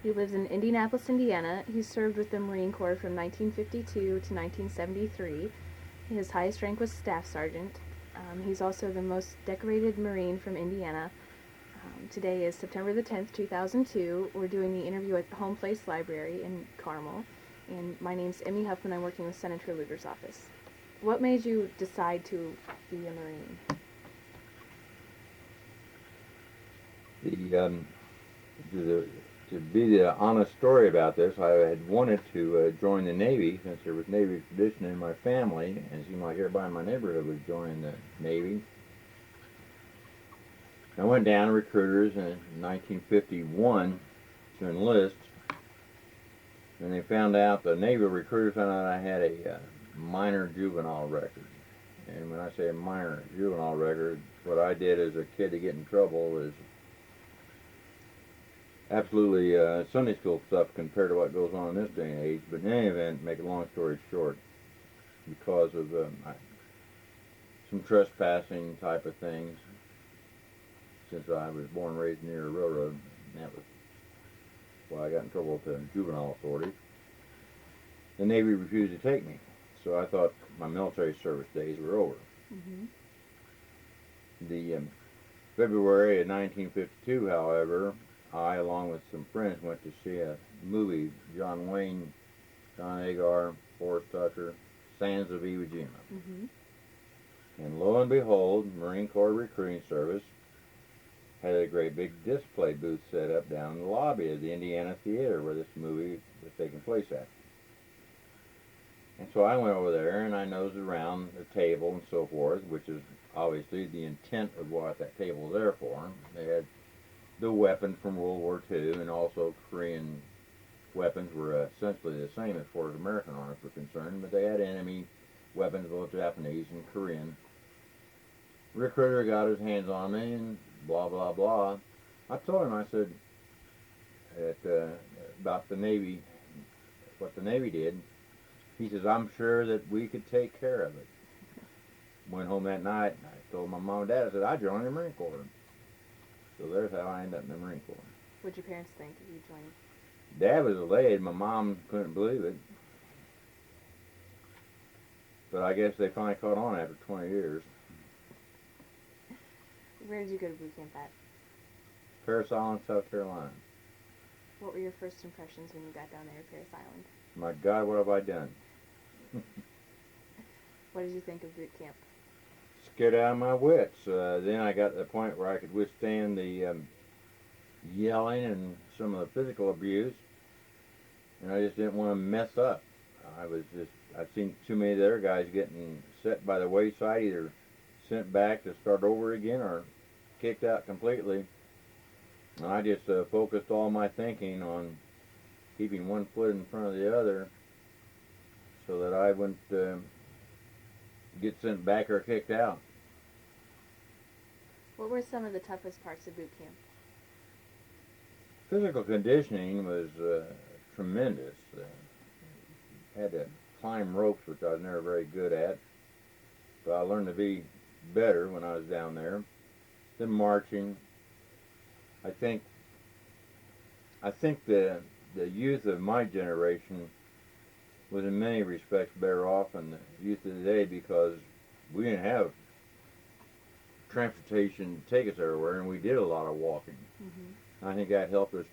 He lives in Indianapolis, Indiana. He served with the Marine Corps from 1952 to 1973. His highest rank was Staff Sergeant. He's also the most decorated Marine from Indiana. Today is September the 10th, 2002. We're doing the interview at Home Place Library in Carmel. And my name's Emmy Huffman. I'm working with Senator Lugar's office. What made you decide to be a Marine? To be the honest story about this, I had wanted to join the Navy since there was Navy tradition in my family, and it seemed like everybody in my neighborhood was joining the Navy. I went down to recruiters in 1951 to enlist, and they found out, the Navy recruiters found out I had a minor juvenile record. And when I say a minor juvenile record, what I did as a kid to get in trouble was absolutely Sunday school stuff compared to what goes on in this day and age. But in any event, make a long story short, because of some trespassing type of things, since I was born and raised near a railroad, and that was why I got in trouble with the juvenile authorities, the Navy refused to take me. So I thought my military service days were over. Mm-hmm. The February of 1952, however, I, along with some friends, went to see a movie, John Wayne, John Agar, Forrest Tucker, Sands of Iwo Jima. Mm-hmm. And lo and behold, Marine Corps Recruiting Service had a great big display booth set up down in the lobby of the Indiana Theater where this movie was taking place at. And so I went over there and I nosed around the table and so forth, which is obviously the intent of what that table was there for. They had the weapons from World War II, and also Korean weapons were essentially the same as far as American arms were concerned, but they had enemy weapons, both Japanese and Korean. Recruiter got his hands on me and blah, blah, blah. I told him, I said, about the Navy, what the Navy did. He says, I'm sure that we could take care of it. Went home that night, and I told my mom and dad, I said, I joined the Marine Corps. So there's how I ended up in the Marine Corps. What'd your parents think of you joining? Dad was elated. My mom couldn't believe it. But I guess they finally caught on after 20 years. Where did you go to boot camp at? Parris Island, South Carolina. What were your first impressions when you got down there at Parris Island? My God, what have I done? What did you think of boot camp? Scared out of my wits. Then I got to the point where I could withstand the yelling and some of the physical abuse, and I just didn't want to mess up. I've seen too many of the other guys getting set by the wayside, either sent back to start over again or kicked out completely. And I just focused all my thinking on keeping one foot in front of the other so that I wouldn't get sent back or kicked out. What were some of the toughest parts of boot camp? Physical conditioning was tremendous. Had to climb ropes, which I was never very good at, but I learned to be better when I was down there. Then marching. I think the youth of my generation was in many respects better off than the youth of today, because we didn't have transportation to take us everywhere, and we did a lot of walking. Mm-hmm. I think that helped us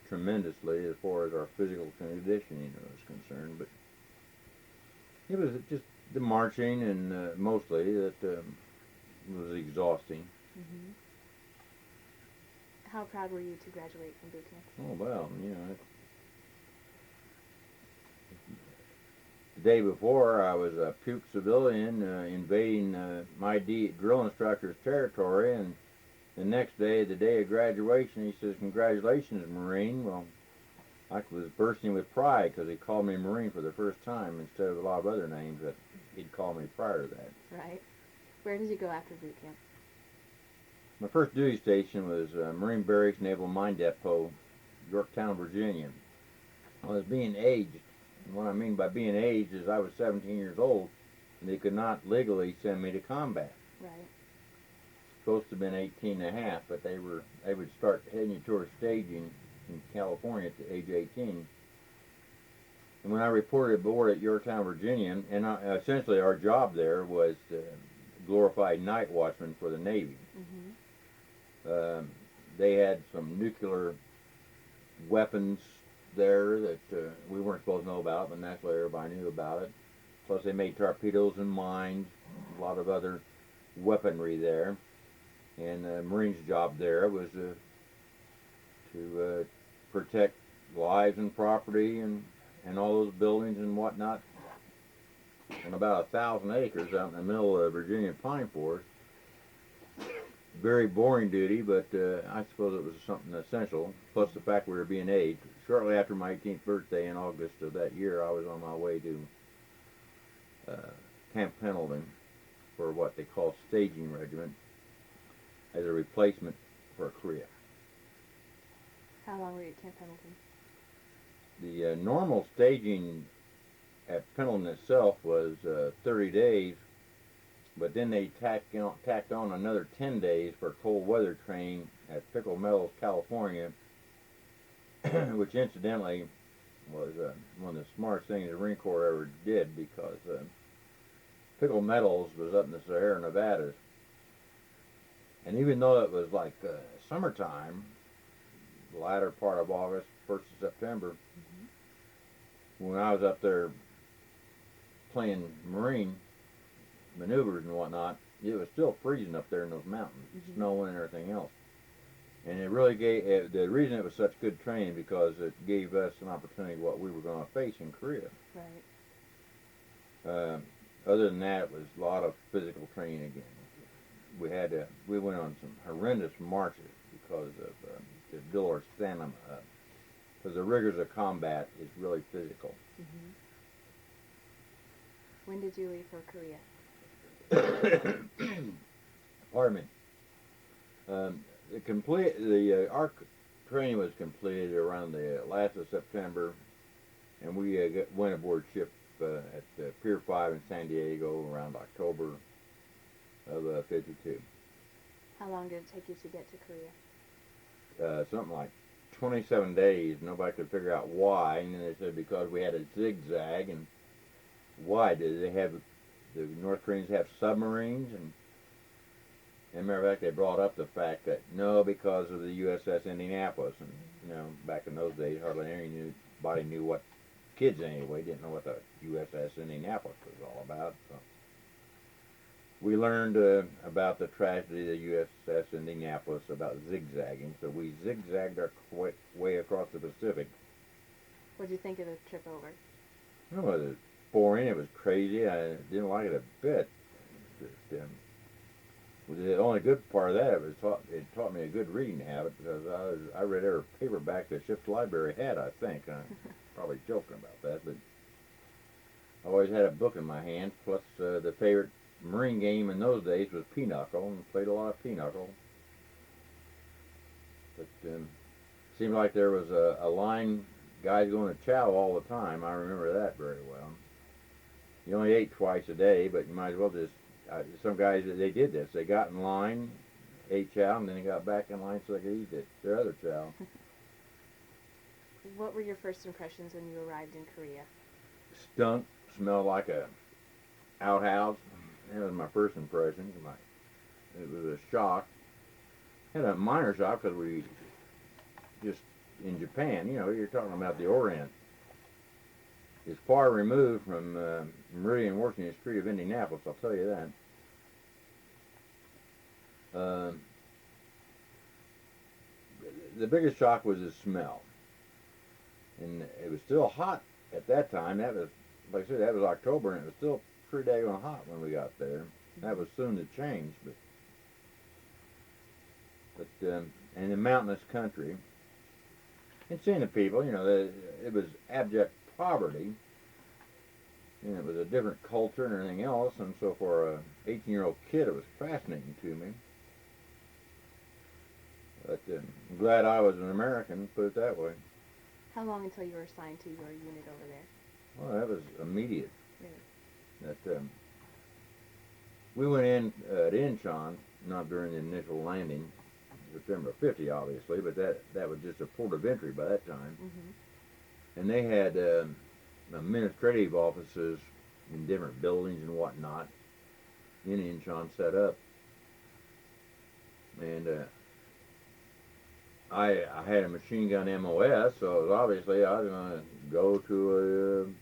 tremendously as far as our physical conditioning was concerned. But it was just the marching, and mostly that was exhausting. Mm-hmm. How proud were you to graduate from boot camp? Oh, well, you know, the day before I was a puke civilian invading my drill instructor's territory, and the next day, the day of graduation, he says, "Congratulations, Marine." Well, I was bursting with pride because he called me Marine for the first time instead of a lot of other names that he'd called me prior to that. Right. Where did you go after boot camp? My first duty station was Marine Barracks Naval Mine Depot, Yorktown, Virginia. I was being aged. And what I mean by being aged is I was 17 years old, and they could not legally send me to combat. Right. Supposed to have been 18 and a half, but they would start heading you towards staging in California at age 18. And when I reported aboard at Yorktown, Virginia, and essentially our job there was glorified night watchman for the Navy. They had some nuclear weapons there that we weren't supposed to know about, but naturally everybody knew about it. Plus they made torpedoes and mines, a lot of other weaponry there. And the Marines' job there was to protect lives and property and all those buildings and whatnot on about 1,000 acres out in the middle of Virginia pine forest. Very boring duty, but I suppose it was something essential, plus the fact we were being aged. Shortly after my 18th birthday in August of that year, I was on my way to Camp Pendleton for what they call staging regiment as a replacement for Korea. How long were you at Camp Pendleton? The normal staging at Pendleton itself was 30 days, but then they tacked on another 10 days for cold weather training at Pickle Meadows, California, which incidentally was one of the smartest things the Marine Corps ever did, because Pickle Meadows was up in the Sierra Nevadas. And even though it was like summertime, the latter part of August, 1st of September, when I was up there playing Marine maneuvers and whatnot, it was still freezing up there in those mountains, snowing and everything else. And it really gave, the reason it was such good training, because it gave us an opportunity what we were going to face in Korea. Right. Other than that, it was a lot of physical training again. We went on some horrendous marches because of the Dolor Stamina, because the rigors of combat is really physical. When did you leave for Korea? Pardon me. Our training was completed around the last of September, and we went aboard ship at Pier 5 in San Diego around October of 52. How long did it take you to get to Korea? Something like 27 days. Nobody could figure out why, and then they said because we had a zigzag. And why did the North Koreans have submarines? And matter of fact, they brought up the fact that no, because of the USS Indianapolis. And back in those days, hardly anybody knew what, kids anyway, didn't know what the USS Indianapolis was all about. So we learned about the tragedy of the USS Indianapolis, about zigzagging. So we zigzagged our way across the Pacific. What did you think of the trip over? It was boring. It was crazy. I didn't like it a bit. The only good part of that, it taught me a good reading habit, because I read every paperback the ship's library had, I think. I'm probably joking about that, but I always had a book in my hand, plus the favorite Marine game in those days was pinochle, and played a lot of pinochle. But it seemed like there was a line, guys going to chow all the time. I remember that very well. You only ate twice a day, but you might as well just, some guys, they did this. They got in line, ate chow, and then they got back in line so they could eat their other chow. What were your first impressions when you arrived in Korea? Stunk, smelled like a outhouse. That was my first impression. It was a shock. Had a minor shock because we just, in Japan, you're talking about the Orient. It's far removed from Meridian, Washington Street of Indianapolis, I'll tell you that. The biggest shock was the smell. And it was still hot at that time. That was, like I said, that was October, and it was still pretty daggone hot when we got there. That was soon to change, but in a mountainous country, and seeing the people, it was abject poverty, and it was a different culture and everything else, and so for a 18-year-old kid, it was fascinating to me. But I'm glad I was an American, put it that way. How long until you were assigned to your unit over there? Well, that was immediate. Really? That we went in at Incheon, not during the initial landing. September 50, obviously, but that was just a port of entry by that time. Mm-hmm. And they had administrative offices in different buildings and whatnot in Incheon set up. And I had a machine gun MOS, so it was obviously I was going to go to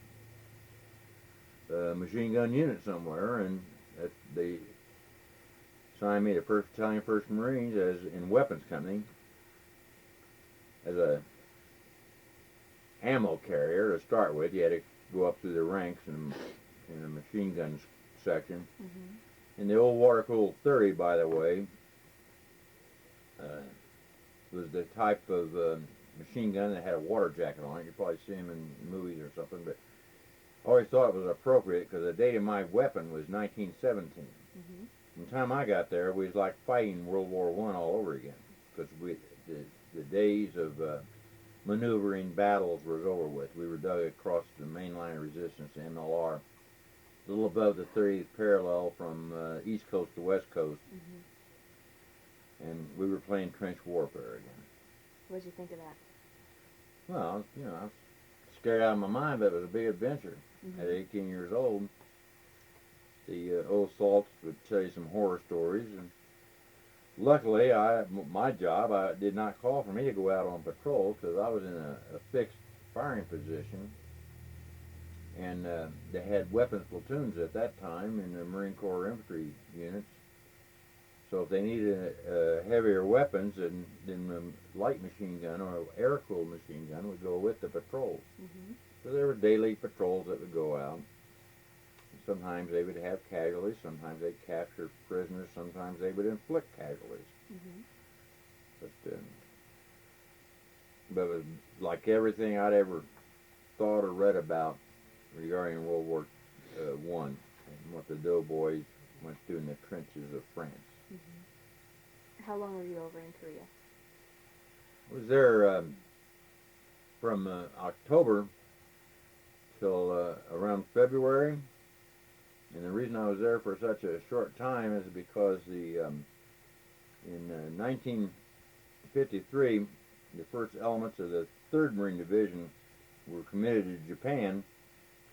a machine gun unit somewhere, and they assigned me to 1st Battalion, 1st Marines as in weapons company as a ammo carrier to start with. You had to go up through the ranks in the machine gun section. Mm-hmm. And the old water-cooled 30, by the way, was the type of machine gun that had a water jacket on it. You probably see them in movies or something, but I always thought it was appropriate because the date of my weapon was 1917. Mm-hmm. From the time I got there, we was like fighting World War I all over again, because the days of maneuvering battles was over with. We were dug across the main line of resistance, MLR, a little above the 30th parallel from East Coast to West Coast. Mm-hmm. And we were playing trench warfare again. What did you think of that? Well, you know, I was scared out of my mind, but it was a big adventure. Mm-hmm. At 18 years old, the old salts would tell you some horror stories, and luckily, my job, I did not call for me to go out on patrol because I was in a fixed firing position, and they had weapons platoons at that time in the Marine Corps infantry units. So if they needed heavier weapons, then the light machine gun or air-cooled machine gun would go with the patrols. Mm-hmm. So there were daily patrols that would go out. Sometimes they would have casualties, sometimes they'd capture prisoners, sometimes they would inflict casualties. Mm-hmm. But it was like everything I'd ever thought or read about regarding World War I and what the doughboys went through in the trenches of France. Mm-hmm. How long were you over in Korea? I was there from October till around February. And the reason I was there for such a short time is because in 1953, the first elements of the 3rd Marine Division were committed to Japan,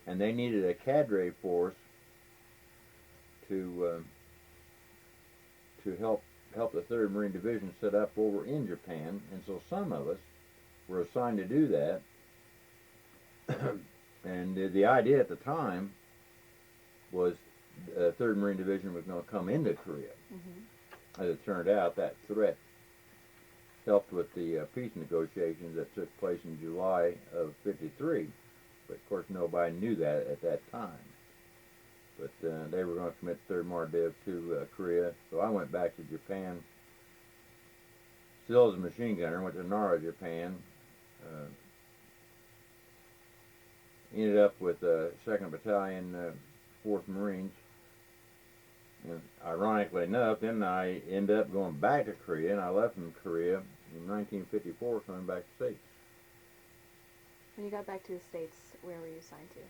and they needed a cadre force to help the 3rd Marine Division set up over in Japan. And so some of us were assigned to do that. And the idea at the time was 3rd Marine Division was going to come into Korea. Mm-hmm. As it turned out, that threat helped with the peace negotiations that took place in July of '53. But of course, nobody knew that at that time. But they were going to commit 3rd Mardiv to Korea, so I went back to Japan. Still as a machine gunner, went to Nara, Japan. Ended up with 2nd Battalion, 4th Marines. And ironically enough, then I ended up going back to Korea, and I left from Korea in 1954, coming back to the States. When you got back to the States, where were you assigned to?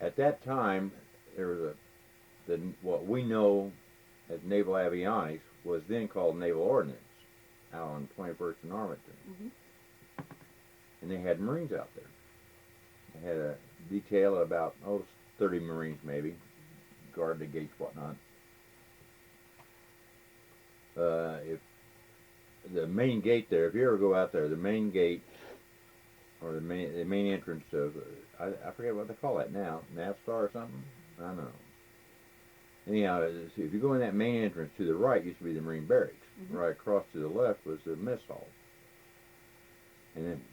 At that time, there was what we know as Naval Avionics was then called Naval Ordnance, out on 21st and Arlington. Mm-hmm. And they had Marines out there. They had a detail of about 30 Marines maybe, guard the gates, whatnot. If the main gate there, if you ever go out there, the main gate or the main entrance of I forget what they call that now, Navstar or something. I don't know. Anyhow, if you go in that main entrance, to the right used to be the Marine barracks. Mm-hmm. Right across to the left was the mess hall. And then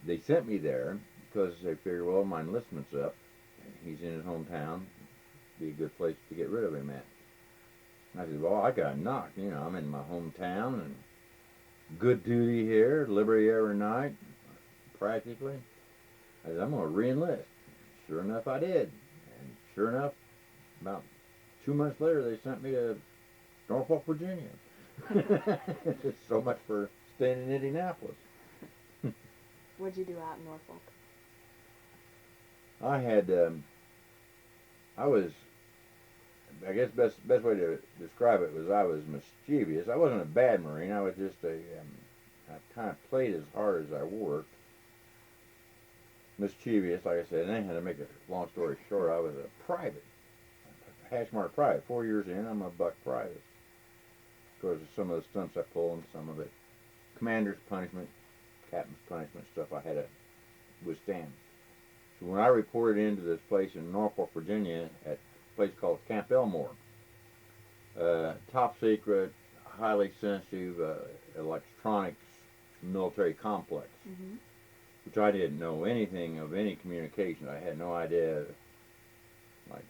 they sent me there because they figured, well, my enlistment's up. He's in his hometown. Be a good place to get rid of him at. And I said, well, I got knocked. You know, I'm in my hometown and good duty here, liberty every night, practically. I said, I'm going to re-enlist. Sure enough, I did. And sure enough, about 2 months later, they sent me to Norfolk, Virginia. So much for staying in Indianapolis. What'd you do out in Norfolk? I was I guess best way to describe it was I was mischievous. I wasn't a bad Marine. I was just I kind of played as hard as I worked. Mischievous, like I said. And then, to make a long story short, I was a private, a hash mark private. 4 years in, I'm a buck private. Because of some of the stunts I pulled and some of the commander's punishment, captain's punishment stuff I had to withstand. So when I reported into this place in Norfolk, Virginia, at a place called Camp Elmore, top secret, highly sensitive electronics military complex, which I didn't know anything of any communication. I had no idea, like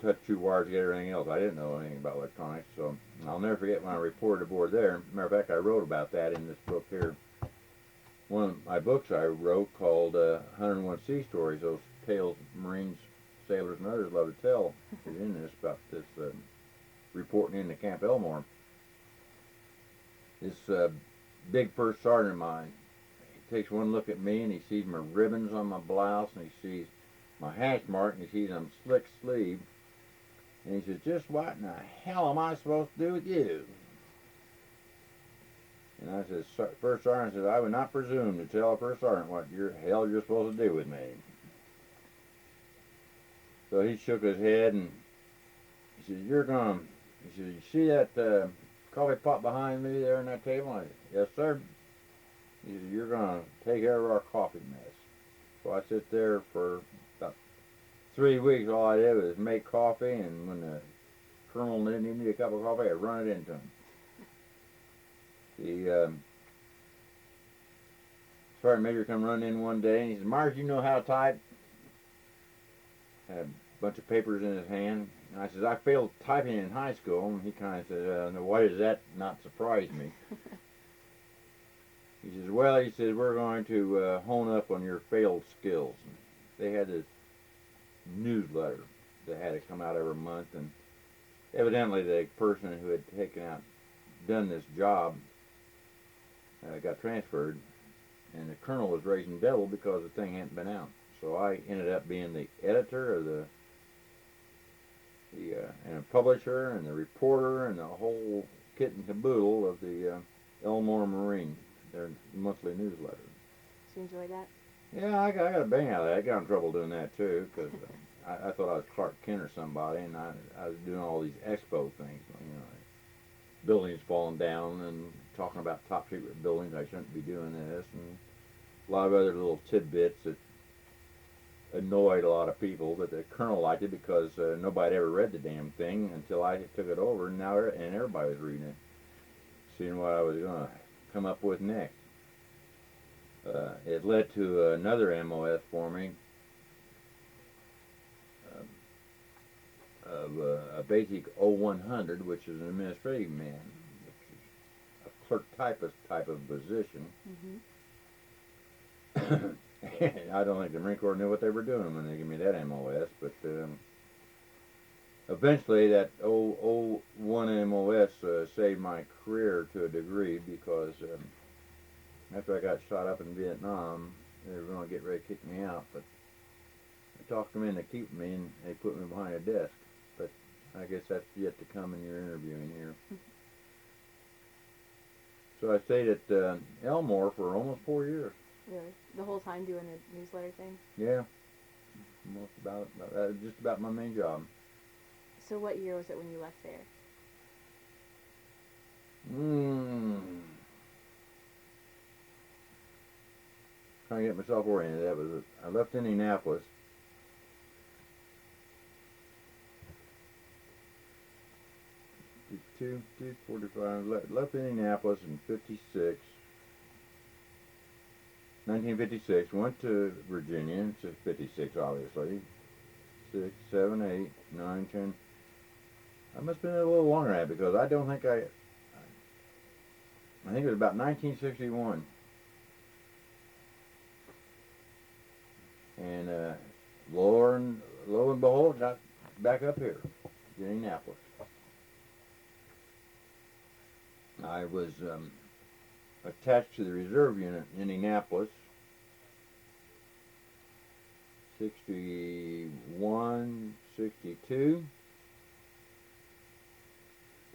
touch two wires to get everything else. I didn't know anything about electronics, so I'll never forget when I reported aboard there. Matter of fact, I wrote about that in this book here. One of my books I wrote called 101 Sea Stories, those tales Marines, sailors, and others love to tell, is in this, about this reporting into Camp Elmore. This big first sergeant of mine, he takes one look at me and he sees my ribbons on my blouse and he sees my hash mark and he sees them slick sleeve, and he says, "Just what in the hell am I supposed to do with you?" And I said, "First sergeant," says, "I would not presume to tell a first sergeant what hell you're supposed to do with me." So he shook his head and he said, "You're gonna," he said, "you see that coffee pot behind me there on that table?" I said, "Yes, sir." He said, "You're gonna take care of our coffee mess." So I sit there for about 3 weeks. All I did was make coffee, and when the colonel needed a cup of coffee, I'd run it into him. The sergeant major come running in one day and he said, "Myers, you know how to type?" Had a bunch of papers in his hand. And I said, "I failed typing in high school." And he kind of said, "Why does that not surprise me?" He says, "Well," he says, "we're going to hone up on your failed skills." And they had this newsletter that had to come out every month, and evidently the person who had done this job got transferred, and the colonel was raising devil because the thing hadn't been out. So I ended up being the editor of and a publisher and the reporter and the whole kit and caboodle of the Elmore Marine, their monthly newsletter. Did you enjoy that? Yeah, I got a bang out of that. I got in trouble doing that too, because I thought I was Clark Kent or somebody, and I was doing all these expo things, buildings falling down and talking about top secret buildings. I shouldn't be doing this, and a lot of other little tidbits that annoyed a lot of people. But the colonel liked it because nobody ever read the damn thing until I took it over, and everybody was reading it, seeing what I was going to come up with next. It led to another MOS for me of a basic 0100, which is an administrative man, which is a clerk typist type of position. I don't think the Marine Corps knew what they were doing when they gave me that MOS, but eventually that 01 MOS saved my career to a degree, because after I got shot up in Vietnam, they were going to get ready to kick me out, but I talked them into keeping me, and they put me behind a desk. But I guess that's yet to come in your interviewing here. So I stayed at Elmore for almost 4 years. Really? The whole time doing the newsletter thing? Yeah. Just about my main job. So what year was it when you left there? Trying to get myself oriented. I left Indianapolis. Two, 45. Left Indianapolis in 1956. Went to Virginia in 56, obviously. 6, 7, 8, 9, 10. I must have been a little longer than that, because I don't think I think it was about 1961. And lo and behold, got back up here in Indianapolis. I was attached to the reserve unit in Indianapolis, 61, 62.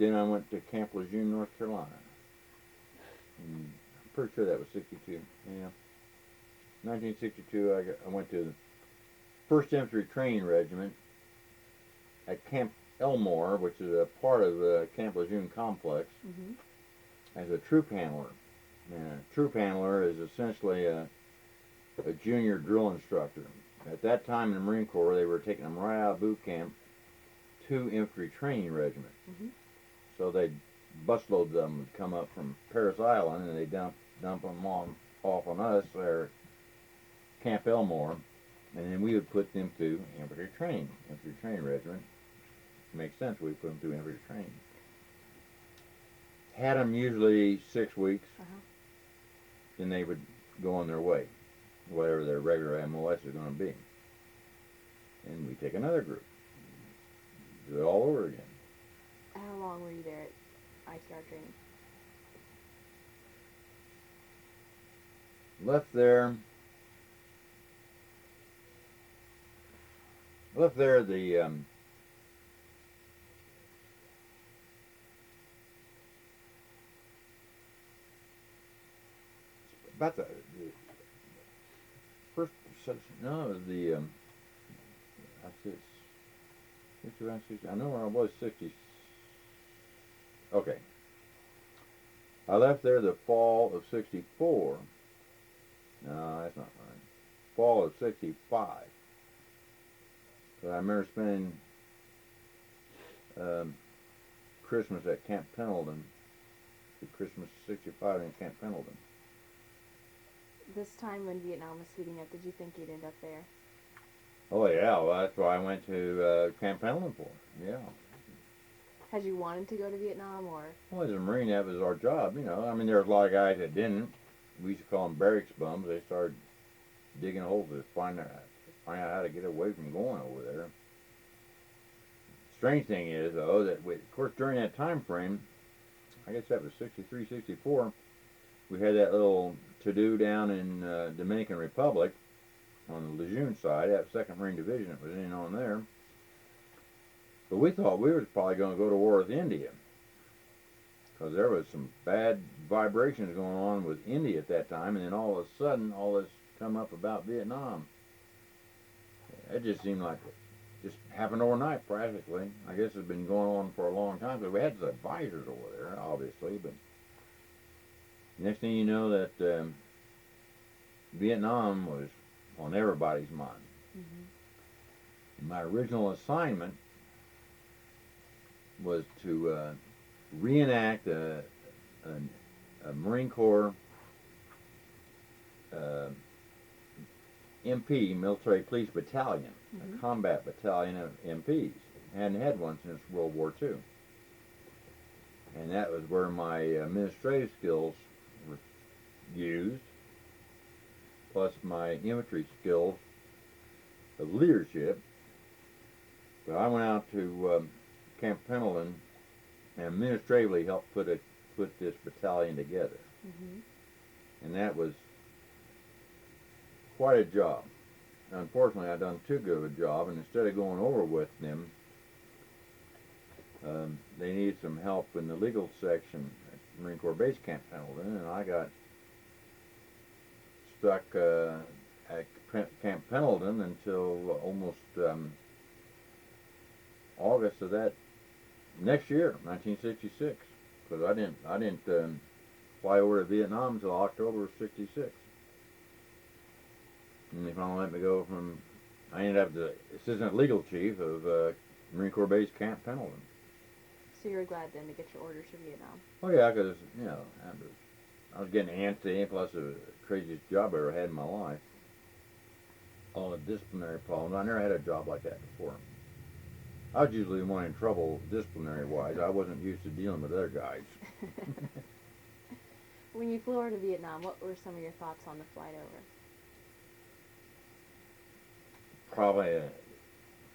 then I went to Camp Lejeune, North Carolina. And I'm pretty sure that was 62. Yeah. 1962, I went to the 1st Infantry Training Regiment at Camp Elmore, which is a part of the Camp Lejeune complex, as a troop handler. And a troop handler is essentially a junior drill instructor. At that time in the Marine Corps, they were taking them right out of boot camp to Infantry Training Regiment. So they'd busload them, would come up from Paris Island, and they'd dump them off on us there at Camp Elmore, and then we would put them through Infantry Training Regiment. Makes sense, we put them through Infantry Training. Had them usually 6 weeks, then they would go on their way, whatever their regular MOS is going to be. And we take another group, do it all over again. How long were you there at ITR training? Left there the about the first no the I know where I was 60. Okay. I left there the fall of 64. No, that's not right. Fall of 65. But I remember spending Christmas at Camp Pendleton. Christmas 65 in Camp Pendleton. This time when Vietnam was heating up, did you think you'd end up there? Oh yeah, well, that's why I went to Camp Pendleton for. Yeah. Had you wanted to go to Vietnam, or? Well, as a Marine, that was our job, you know. I mean, there was a lot of guys that didn't. We used to call them barracks bums. They started digging holes to find out how to get away from going over there. Strange thing is, though, that of course during that time frame, I guess that was 63, 64, we had that little to-do down in Dominican Republic on the Lejeune side, that 2nd Marine Division that was in on there. But we thought we was probably going to go to war with India, because there was some bad vibrations going on with India at that time, and then all of a sudden, all this come up about Vietnam. It just seemed like it just happened overnight, practically. I guess it's been going on for a long time, because we had the advisors over there, obviously, but next thing you know, that Vietnam was on everybody's mind. My original assignment was to reenact a Marine Corps MP, Military Police Battalion, a combat battalion of MPs. Hadn't had one since World War II. And that was where my administrative skills were used, plus my infantry skills of leadership. So I went out to Camp Pendleton and administratively helped put this battalion together. And that was quite a job. Unfortunately, I'd done too good of a job, and instead of going over with them, they needed some help in the legal section at Marine Corps Base Camp Pendleton, and I got stuck at Camp Pendleton until almost August of that next year, 1966, because I didn't fly over to Vietnam until October of 66. And they finally let me go I ended up the assistant legal chief of Marine Corps Base Camp Pendleton. So you were glad then to get your orders for Vietnam? Oh yeah, because, you know, I was getting antsy, plus the craziest job I ever had in my life. All the disciplinary problems. I never had a job like that before. I was usually the one in trouble disciplinary-wise. I wasn't used to dealing with other guys. When you flew over to Vietnam, what were some of your thoughts on the flight over?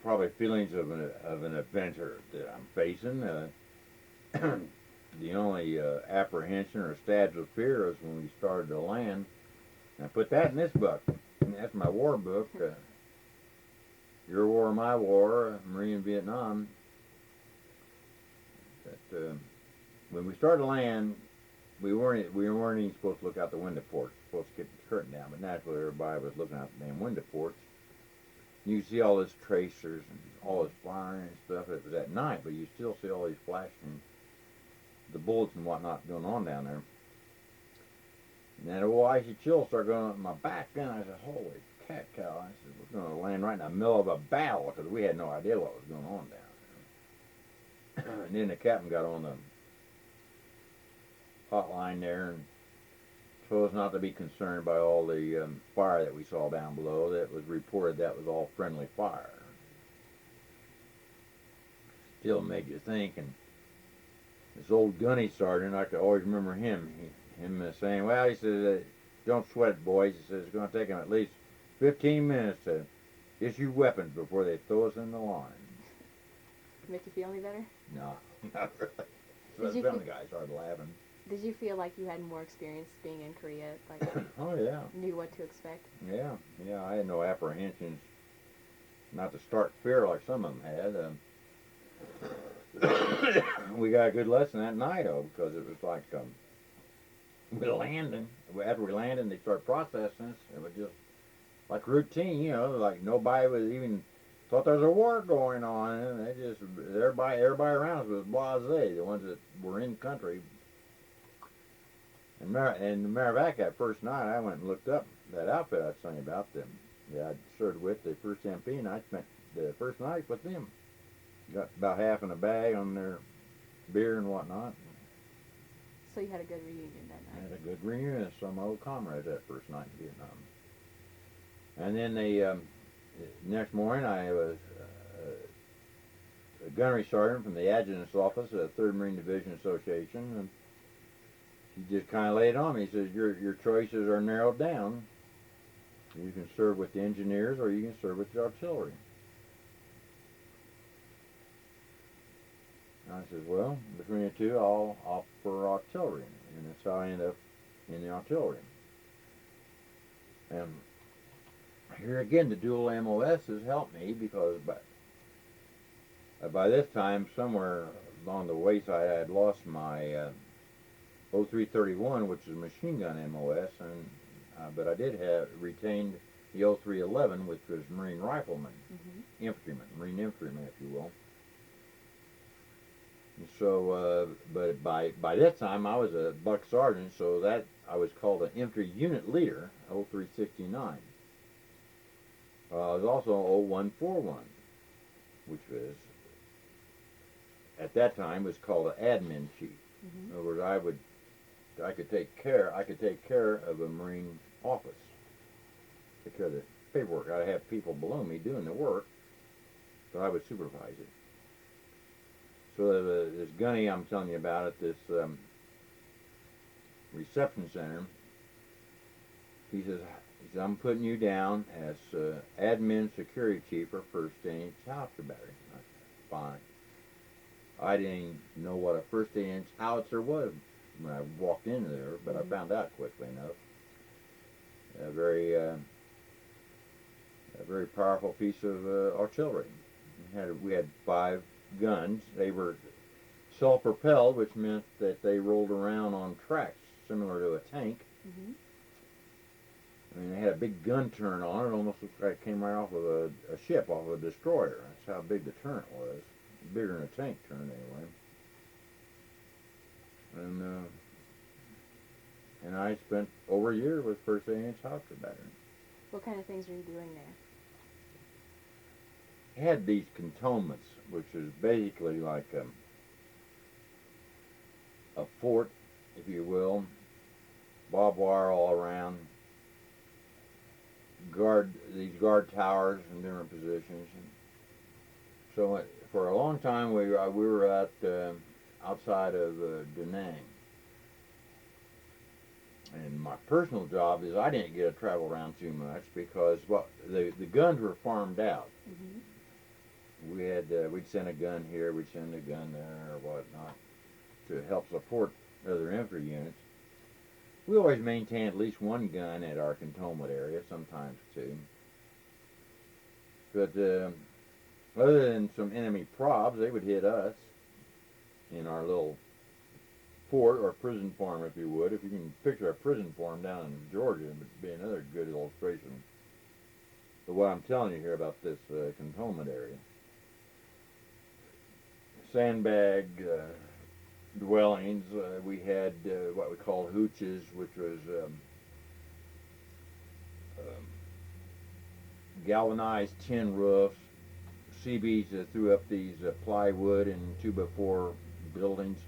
Probably feelings of an adventure that I'm facing. The only apprehension or stabs of fear was when we started to land. And I put that in this book. That's my war book. Your War, My War, Marine Vietnam. when we started to land, we weren't even supposed to look out the window ports. Supposed to get the curtain down, but naturally everybody was looking out the damn window ports. You see all this tracers and all this firing and stuff. It was at night, but you still see all these flashing, the bullets and whatnot going on down there. And that old icy chill started going up my back. Then I said, "Holy cat cow!" I said, "We're going to land right in the middle of a battle," because we had no idea what was going on down there. And then the captain got on the hotline there and told us not to be concerned by all the fire that we saw down below. That was reported that was all friendly fire. Still made you think. And this old gunny sergeant, I could always remember him. Him saying, "Well," he says, "don't sweat it, boys." He says, "It's going to take them at least 15 minutes to issue weapons before they throw us in the line." Make you feel any better? No, not really. So some guys started laughing. Did you feel like you had more experience being in Korea? Like, oh yeah, knew what to expect? Yeah. I had no apprehensions, not to start fear like some of them had. We got a good lesson that night, though, because it was like we landing. After we landed, they started processing us. It was just like routine, like nobody was even thought there was a war going on, and they just everybody around us was blasé. The ones that were in country. And the matter of fact, that first night I went and looked up that outfit I was telling you about. Them, I served with the 1st MP, and I spent the first night with them. Got about half in a bag on their beer and whatnot. So you had a good reunion that night. I had a good reunion with some old comrades that first night in Vietnam. And then the next morning I was a gunnery sergeant from the adjutant's office at the 3rd Marine Division Association, and he just kind of laid it on me. He says, your choices are narrowed down. You can serve with the engineers or you can serve with the artillery. And I said, well, between the two, I'll opt for artillery. And that's how I ended up in the artillery. And here again, the dual MOS has helped me because by this time, somewhere along the wayside, I had lost my 0331, which is a machine gun MOS, and but I did have retained the 0311, which was Marine Rifleman, infantryman, Marine infantryman, if you will. And so, but by that time I was a buck sergeant, so that I was called an infantry unit leader, 0369. I was also 0141, which was at that time was called an admin chief. In other words, I could take care of a Marine office, take care of the paperwork. I'd have people below me doing the work, so I would supervise it. So this gunny I'm telling you about at this reception center, he says, "I'm putting you down as admin security chief for 1st Inch Howitzer Battery." I said, "Fine." I didn't know what a 1st Inch Howitzer was when I walked into there, but I found out quickly enough. A very powerful piece of artillery. We had 5 guns. They were self-propelled, which meant that they rolled around on tracks similar to a tank. I mean, they had a big gun turret on it. Almost looked like it came right off of a ship, off of a destroyer. That's how big the turret was. Bigger than a tank turret, anyway. And I spent over a year with 1st Inch Howitzer Battery. What kind of things were you doing there? Had these cantonments, which is basically like a fort, if you will, barbed wire all around, these guard towers in different positions. And so for a long time we were outside of Da Nang. And my personal job is I didn't get to travel around too much because the guns were farmed out. We'd send a gun here, we'd send a gun there, or whatnot, to help support other infantry units. We always maintained at least one gun at our cantonment area, sometimes 2. But other than some enemy probs, they would hit us. in our little fort, or prison farm, if you would. If you can picture a prison farm down in Georgia, it would be another good illustration of what I'm telling you here about this cantonment area. Sandbag dwellings. We had what we called hooches, which was galvanized tin roofs. Seabees threw up these plywood and 2x4 buildings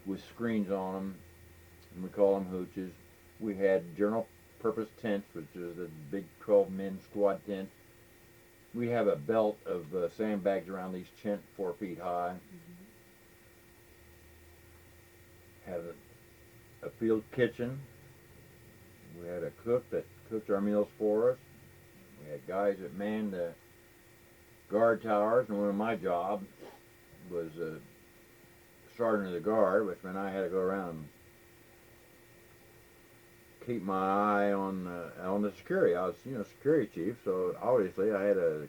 with screens on them, and we call them hooches. We had general purpose tents, which is the big 12-men squad tent. We have a belt of sandbags around these tents 4 feet high. Had a field kitchen. We had a cook that cooked our meals for us. We had guys that manned the guard towers, and one of my jobs was sergeant of the guard, which meant I had to go around and keep my eye on the security. I was, security chief, so obviously I had to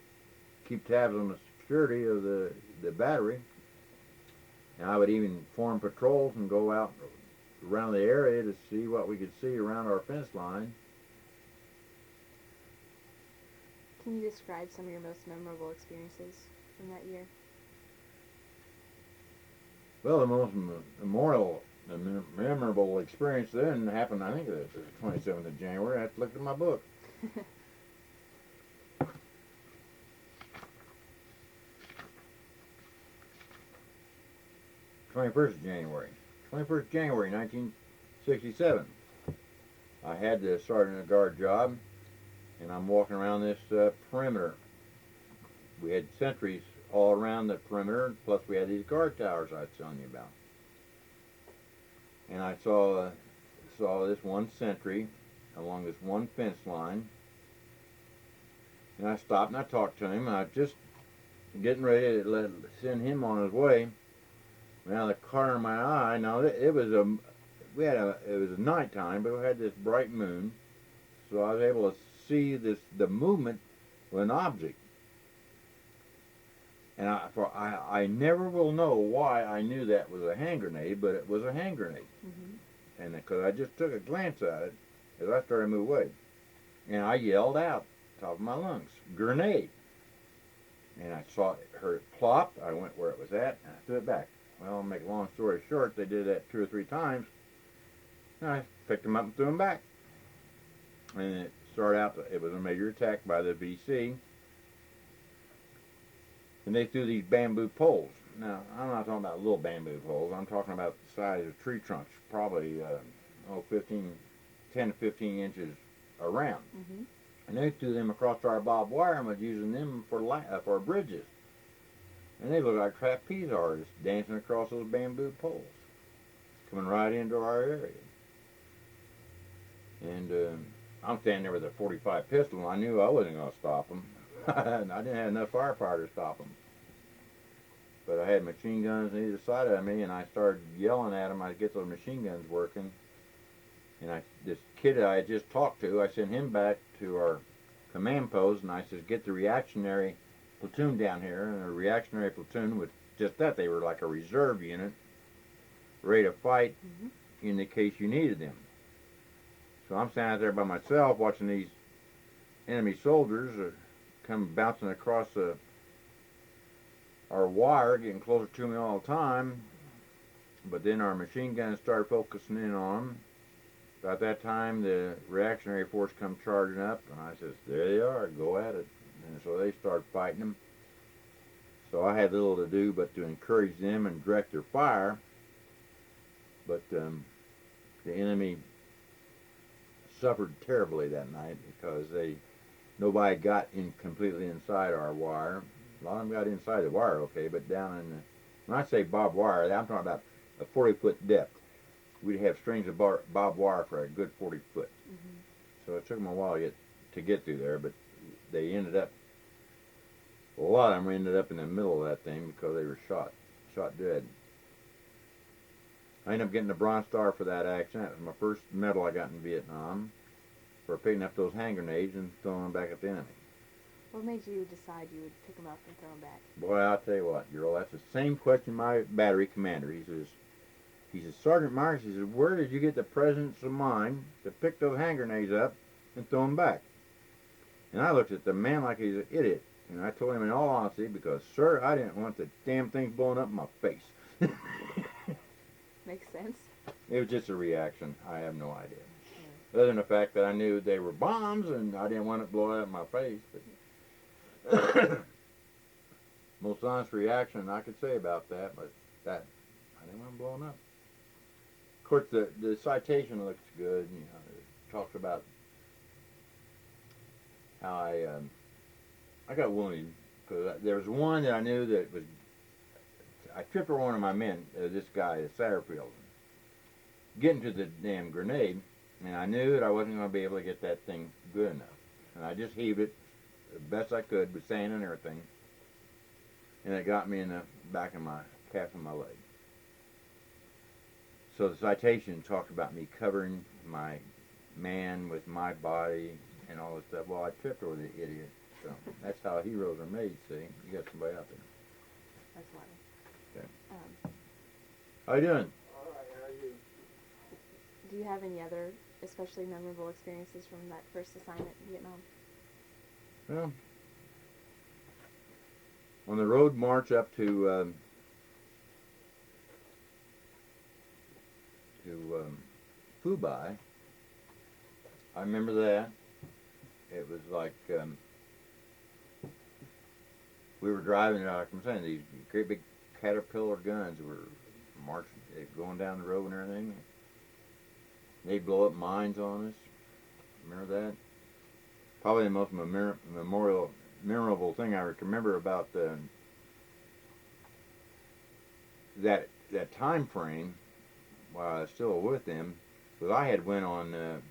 keep tabs on the security of the battery. And I would even form patrols and go out around the area to see what we could see around our fence line. Can you describe some of your most memorable experiences from that year? Well, the most memorable experience then happened, I think, the 27th of January. I had to look at my book. 21st January. 21st January, 1967. I had the sergeant of guard job, and I'm walking around this perimeter. We had sentries all around the perimeter, plus we had these guard towers I was telling you about. And I saw this one sentry along this one fence line, and I stopped and I talked to him. I was just getting ready to send him on his way. Now the corner of my eye. Now it was nighttime, but we had this bright moon, so I was able to see the movement of an object. And I never will know why I knew that was a hand grenade, but it was a hand grenade. Mm-hmm. And because I just took a glance at it as I started to move away, and I yelled out, top of my lungs, "Grenade!" And I heard it plop. I went where it was at, and I threw it back. Well, to make a long story short, they did that 2 or 3 times. And I picked them up and threw them back. And it started out, it was a major attack by the VC. And they threw these bamboo poles. Now, I'm not talking about little bamboo poles. I'm talking about the size of tree trunks, probably 10 to 15 inches around. Mm-hmm. And they threw them across our barbed wire and was using them for bridges. And they looked like trapeze artists dancing across those bamboo poles, coming right into our area. And I'm standing there with a .45 pistol, and I knew I wasn't going to stop them. I didn't have enough firepower to stop them. But I had machine guns on either side of me, and I started yelling at them. I'd get those machine guns working. And this kid I had just talked to, I sent him back to our command post, and I said, get the reactionary platoon down here. And a reactionary platoon was just that. They were like a reserve unit, ready to fight in the case you needed them. So I'm standing out there by myself watching these enemy soldiers come bouncing across our wire, getting closer to me all the time. But then our machine guns started focusing in on them. So at that time, the reactionary force come charging up, and I says, there they are, go at it. And so they started fighting them. So I had little to do but to encourage them and direct their fire. But the enemy suffered terribly that night because nobody got completely inside our wire. A lot of them got inside the wire okay, but down in when I say barbed wire, I'm talking about a 40-foot depth. We'd have strings of barbed wire for a good 40 foot. Mm-hmm. So it took them a while to get through there, but they ended up, a lot of them ended up in the middle of that thing because they were shot dead. I ended up getting the Bronze Star for that action. That was my first medal I got in Vietnam for picking up those hand grenades and throwing them back at the enemy. What made you decide you would pick them up and throw them back? Boy, I'll tell you what, girl, that's the same question my battery commander. He says, Sergeant Myers, he says, where did you get the presence of mind to pick those hand grenades up and throw them back? And I looked at the man like he's an idiot. And I told him in all honesty, because, sir, I didn't want the damn things blowing up in my face. Makes sense. It was just a reaction. I have no idea. Yeah. Other than the fact that I knew they were bombs and I didn't want it blowing up in my face. But most honest reaction I could say about that, but that I didn't want them blowing up. Of course, the citation looks good. You know, it talks about how I got wounded because there was one that I knew that was. I tripped over one of my men, this guy at Satterfield, getting to the damn grenade, and I knew that I wasn't going to be able to get that thing good enough. And I just heaved it the best I could with sand and everything, and it got me in the back of my calf of my leg. So the citation talked about me covering my man with my body and all this stuff. Well, I tripped over the idiot. So that's how heroes are made, see? You got somebody out there. That's funny. Okay. How you doing? All right, how are you? Do you have any other especially memorable experiences from that first assignment in Vietnam? Well, on the road march up to Phu Bai, I remember that. It was like we were driving, like I'm saying, these great big Caterpillar guns were marching, going down the road and everything. They'd blow up mines on us. Remember that? Probably the most memorable thing I can remember about that time frame while I was still with them was I had went on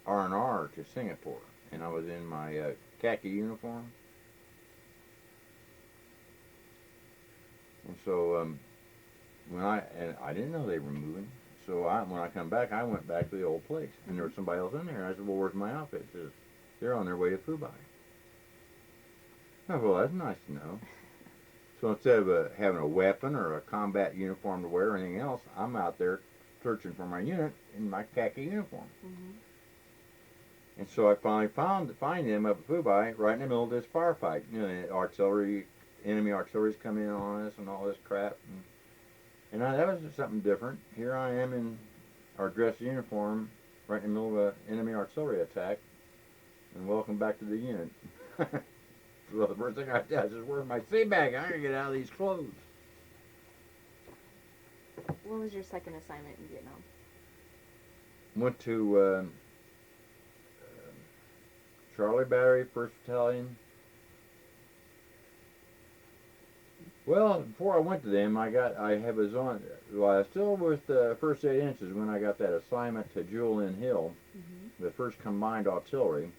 R&R to Singapore, and I was in my khaki uniform. And so when I didn't know they were moving, so when I come back, I went back to the old place, and there was somebody else in there. I said, "Well, where's my outfit?" He says, "They're on their way to Phu Bai." I said, "Well, that's nice to know." So instead of having a weapon or a combat uniform to wear or anything else, I'm out there searching for my unit in my khaki uniform. Mm-hmm. And so I finally find them up at Phu Bai right in the middle of this firefight. You know, the enemy artillery's come in on us and all this crap. And that was just something different. Here I am in our dress uniform right in the middle of an enemy artillery attack. And welcome back to the unit. So the first thing I did, I said, "Where's my sea bag? I gotta get out of these clothes." What was your second assignment in Vietnam? Went to Charlie Battery, 1st Battalion. Well, before I went to them, I was still with the 1st 8 inches when I got that assignment to Julian Hill, the 1st Combined Artillery.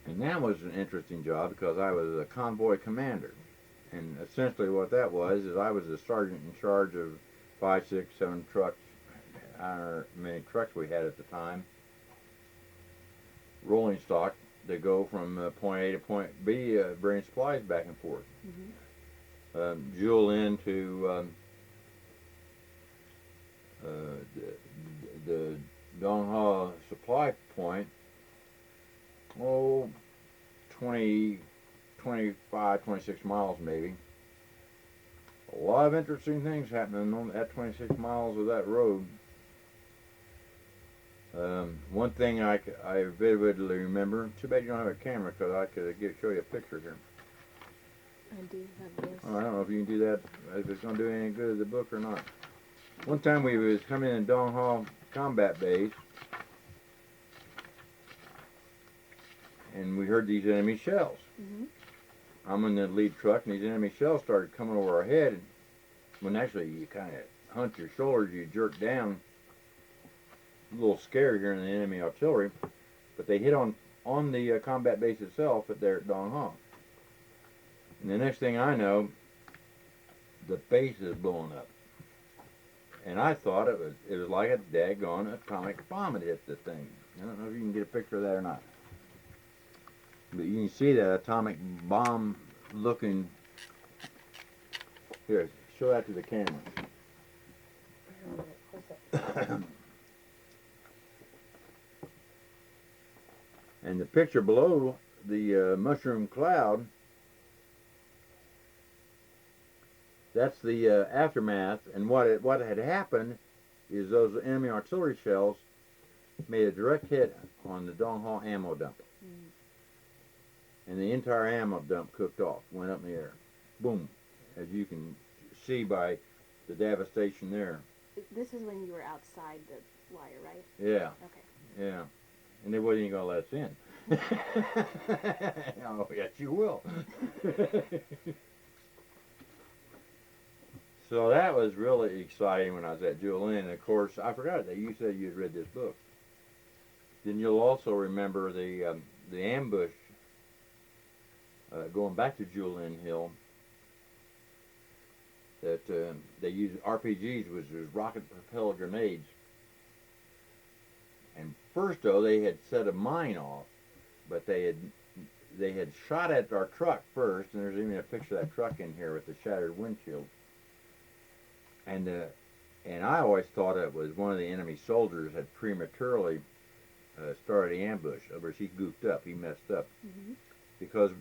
And that was an interesting job because I was a convoy commander. And essentially what that was is I was the sergeant in charge of 5, 6, 7 trucks, however many trucks we had at the time, rolling stock, to go from point A to point B, bringing supplies back and forth. Jewel into the Dong Ha supply point, 20, 25, 26 miles maybe. A lot of interesting things happening on that 26 miles of that road. One thing I vividly remember, too bad you don't have a camera because I could show you a picture here. I do have this. I don't know if you can do that, if it's going to do any good to the book or not. One time we was coming in Dong Ha combat base, and we heard these enemy shells. I'm in the lead truck, and these enemy shells started coming over our head. And when actually you kind of hunch your shoulders, you jerk down. A little scary here in the enemy artillery, but they hit on the combat base itself there at Dong Ha. And the next thing I know, the base is blowing up. And I thought it was like a daggone atomic bomb had hit the thing. I don't know if you can get a picture of that or not. But you can see that atomic bomb looking. Here, show that to the camera. And the picture below the mushroom cloud, that's the aftermath. And what had happened is those enemy artillery shells made a direct hit on the Dong Ho ammo dump. And the entire ammo dump cooked off, went up in the air. Boom. As you can see by the devastation there. This is when you were outside the wire, right? Yeah. Okay. Yeah. And they wasn't even going to let us in. Oh, yes, you will. So that was really exciting when I was at Julin. And of course, I forgot that you said you had read this book. Then you'll also remember the ambush going back to Julin Hill. That they used RPGs, which was rocket-propelled grenades. And first, though, they had set a mine off, but they had shot at our truck first, and there's even a picture of that truck in here with the shattered windshield. And I always thought it was one of the enemy soldiers had prematurely started the ambush. In other words, he goofed up, he messed up, because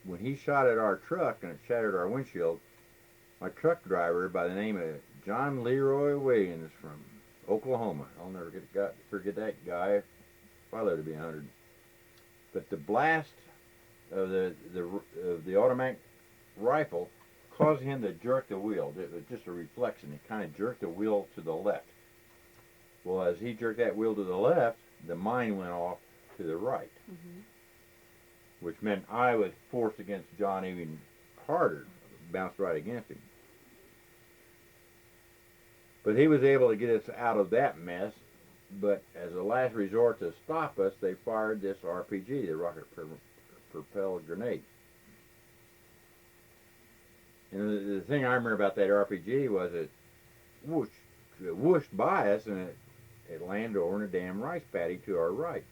when he shot at our truck and it shattered our windshield, my truck driver by the name of John Leroy Williams from Oklahoma. I'll never forget that guy if I live to be 100. But the blast of the automatic rifle caused him to jerk the wheel. It was just a reflection. It kind of jerked the wheel to the left. Well, as he jerked that wheel to the left, the mine went off to the right, which meant I was forced against John even harder, bounced right against him. But he was able to get us out of that mess. But as a last resort to stop us, they fired this RPG, the rocket-propelled grenade. And the thing I remember about that RPG was it whooshed by us, and it landed over in a damn rice paddy to our right.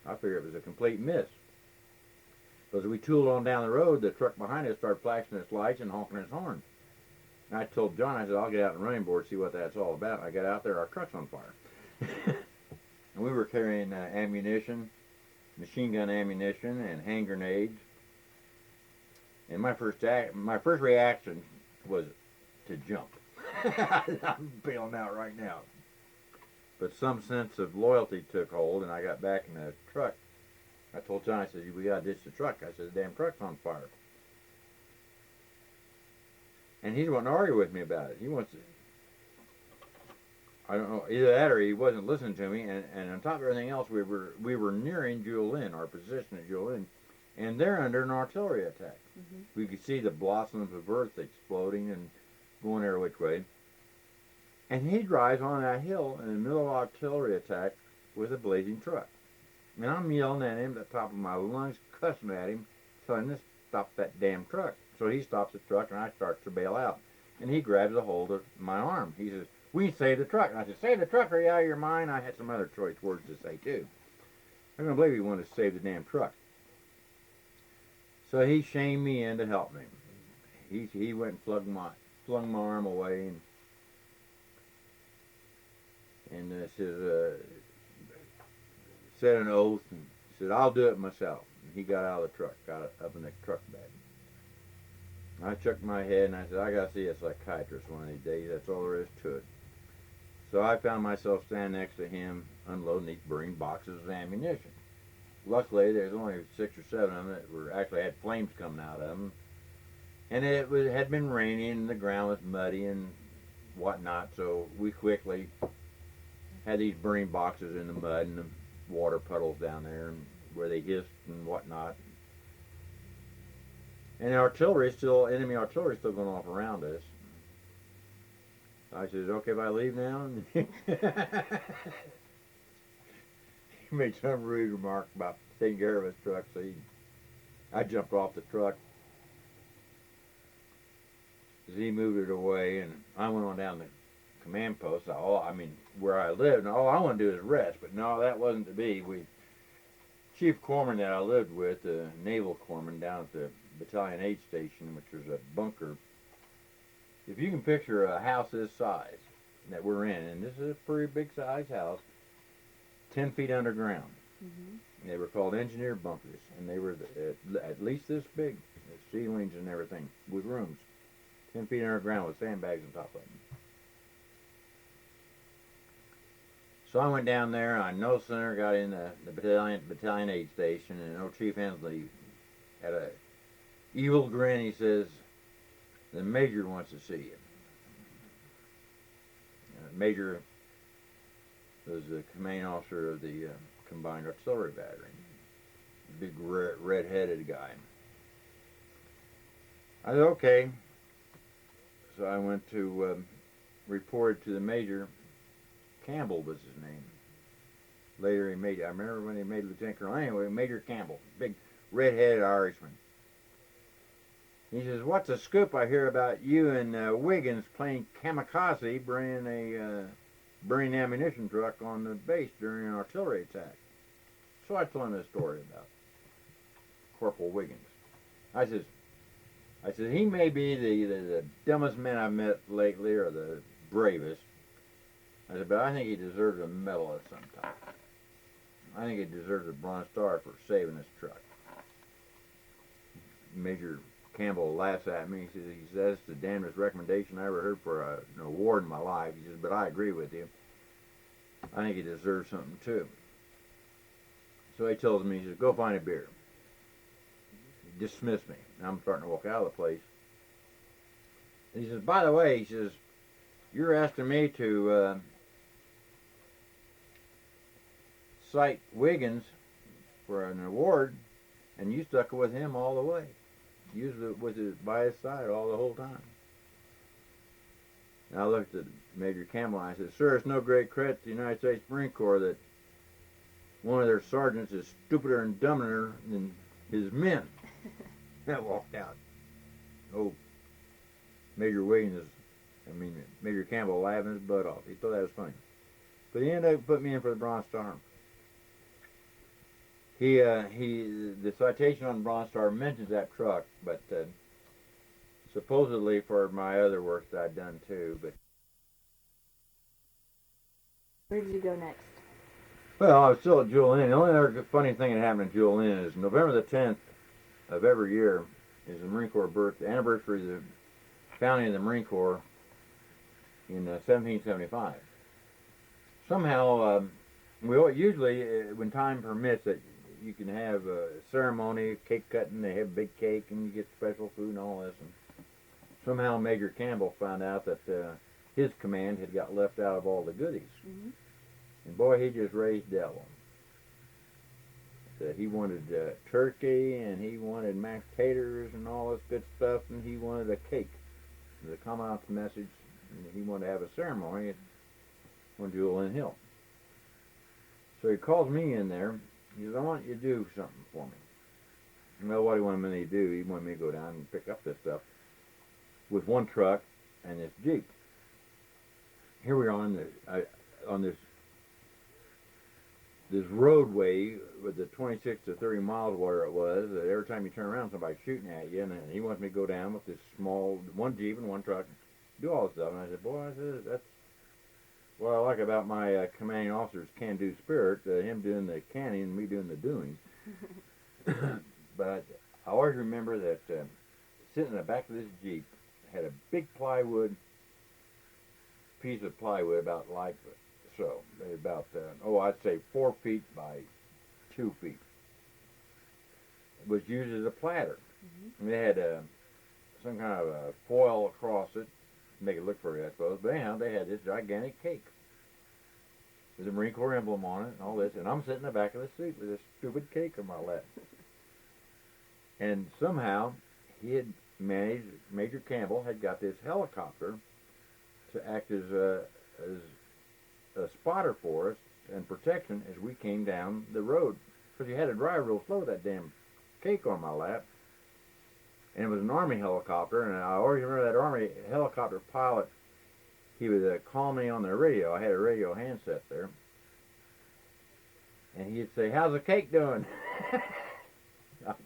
I figured it was a complete miss. As we tooled on down the road, the truck behind us started flashing its lights and honking its horn. And I told John, I said, I'll get out and running board, see what that's all about. I got out there, our truck's on fire. And we were carrying ammunition, machine gun ammunition, and hand grenades. And my first reaction was to jump. I'm bailing out right now. But some sense of loyalty took hold, and I got back in the truck. I told John, I said, we got to ditch the truck. I said, the damn truck's on fire. And he's wanting to argue with me about it. He wants to, I don't know, either that or he wasn't listening to me. And on top of everything else, we were nearing Julin, our position at Julin, and they're under an artillery attack. We could see the blossoms of earth exploding and going every which way. And he drives on that hill in the middle of an artillery attack with a blazing truck. And I'm yelling at him at the top of my lungs, cussing at him, telling him to stop that damn truck. So he stops the truck, and I start to bail out. And he grabs a hold of my arm. He says, we save the truck. And I said, save the truck, or are you out of your mind? I had some other choice words to say, too. I don't believe he wanted to save the damn truck. So he shamed me in to help me. He went and flung my arm away, and said an oath, and said, I'll do it myself. And he got out of the truck, got up in the truck bed. I shook my head and I said, I got to see a psychiatrist one of these days. That's all there is to it. So I found myself standing next to him unloading these burning boxes of ammunition. Luckily, there's only 6 or 7 of them that actually had flames coming out of them. And it had been raining and the ground was muddy and whatnot. So we quickly had these burning boxes in the mud and the water puddles down there and where they hissed and whatnot. And enemy artillery is still going off around us. I said, okay if I leave now? He made some rude remark about taking care of his truck, so I jumped off the truck. He moved it away, and I went on down the command post. Where I lived, and all I want to do is rest. But no, that wasn't to be. We chief corpsman that I lived with, the naval corpsman down at the battalion aid station, which was a bunker. If you can picture a house this size that we're in, and this is a pretty big size house, 10 feet underground. Mm-hmm. They were called engineer bunkers, and they were at least this big, ceilings and everything, with rooms. 10 feet underground with sandbags on top of them. So I went down there, and I no sooner got in the battalion aid station, and old Chief Hensley had a evil grin. He says, "The major wants to see you." Major was the commanding officer of the Combined Artillery Battery. Big red-headed guy. I said, okay. So I went to report to the major. Campbell was his name. Later I remember when he made Lieutenant Colonel. Anyway, Major Campbell, big red-headed Irishman. He says, "What's the scoop I hear about you and Wiggins playing kamikaze, burning ammunition truck on the base during an artillery attack?" So I told him a story about Corporal Wiggins. I said, he may be the dumbest man I've met lately, or the bravest. I said, but I think he deserves a medal at some time. I think he deserves a Bronze Star for saving his truck. Major Campbell laughs at me. He says, "That's the damnedest recommendation I ever heard for an award in my life." He says, "But I agree with you. I think he deserves something too." So he tells me, he says, "Go find a beer." He dismissed me. Now I'm starting to walk out of the place. And he says, "By the way," he says, "you're asking me to cite Wiggins for an award, and you stuck with him all the way. You was by his side all the whole time." And I looked at Major Campbell and I said, "Sir, it's no great credit to the United States Marine Corps that one of their sergeants is stupider and dumber than his men." I walked out. Oh, Major Campbell laughing his butt off. He thought that was funny. But he ended up putting me in for the Bronze Star. The citation on the Bronze Star mentions that truck, but supposedly for my other work that I'd done too. But where did you go next? Well, I was still at Jewel Inn. The only other funny thing that happened at Jewel Inn is November the 10th of every year is the Marine Corps birthday, anniversary of the founding of the Marine Corps in 1775. Somehow, usually when time permits it, you can have a ceremony, cake cutting. They have big cake, and you get special food and all this. And somehow Major Campbell found out that his command had got left out of all the goodies. Mm-hmm. And boy, he just raised devil. He wanted turkey, and he wanted mashed taters and all this good stuff, and he wanted a cake. The commandant's message, and he wanted to have a ceremony on Jewel Inn Hill. So he calls me in there. He says, "I want you to do something for me." Well, what he wanted me to do, he wanted me to go down and pick up this stuff with one truck and this Jeep. Here we are on this roadway with the 26 to 30 miles where it was. Every time you turn around, somebody's shooting at you, and he wants me to go down with this small one Jeep and one truck, and do all this stuff. And I said, "Boy," I said, "that's what I like about my commanding officer's can-do spirit, him doing the canning and me doing the doing." But I always remember that sitting in the back of this Jeep had a big piece of plywood about like so, about, I'd say 4 feet by 2 feet. It was used as a platter. Mm-hmm. And they had some kind of a foil across it, make it look pretty, I suppose. But anyhow, they had this gigantic cake with the Marine Corps emblem on it and all this. And I'm sitting in the back of the seat with this stupid cake on my lap. And somehow, he had managed, Major Campbell had got this helicopter to act as a spotter for us and protection as we came down the road. Because you had to drive real slow with that damn cake on my lap. And it was an Army helicopter, and I always remember that Army helicopter pilot, he would call me on the radio. I had a radio handset there. And he'd say, "How's the cake doing?"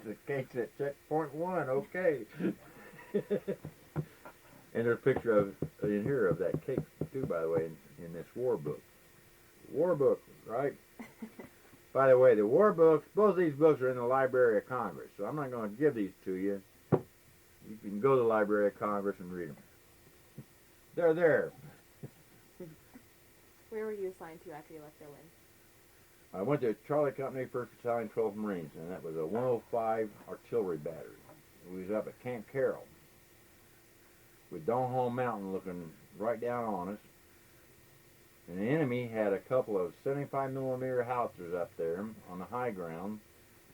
The cake's at checkpoint 1, okay. And there's a picture of in here of that cake too, by the way, in this war book. War book, right? By the way, the war books, both of these books are in the Library of Congress, so I'm not going to give these to you. You can go to the Library of Congress and read them. They're there. Where were you assigned to after you left Berlin? I went to Charlie Company, 1st Battalion, 12th Marines, and that was a 105 artillery battery. We was up at Camp Carroll with Donholm Mountain looking right down on us. And the enemy had a couple of 75 millimeter howitzers up there on the high ground.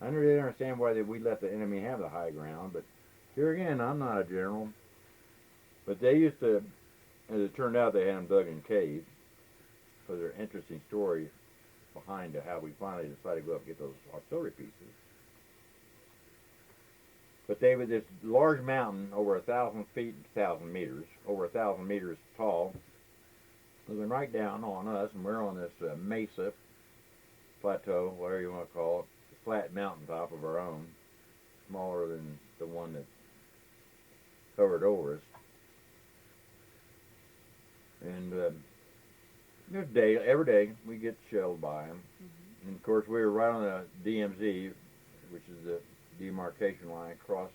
I didn't really understand why we let the enemy have the high ground, but here again, I'm not a general. But they used to, as it turned out, they had them dug in caves. So there's an interesting story behind how we finally decided to go up and get those artillery pieces. But they were this large mountain, over 1,000 feet, 1,000 meters, over 1,000 meters tall, looking right down on us, and we're on this mesa, plateau, whatever you want to call it, flat mountaintop of our own, smaller than the one that covered over us. And every day we get shelled by them. Mm-hmm. And of course we were right on the DMZ, which is the demarcation line across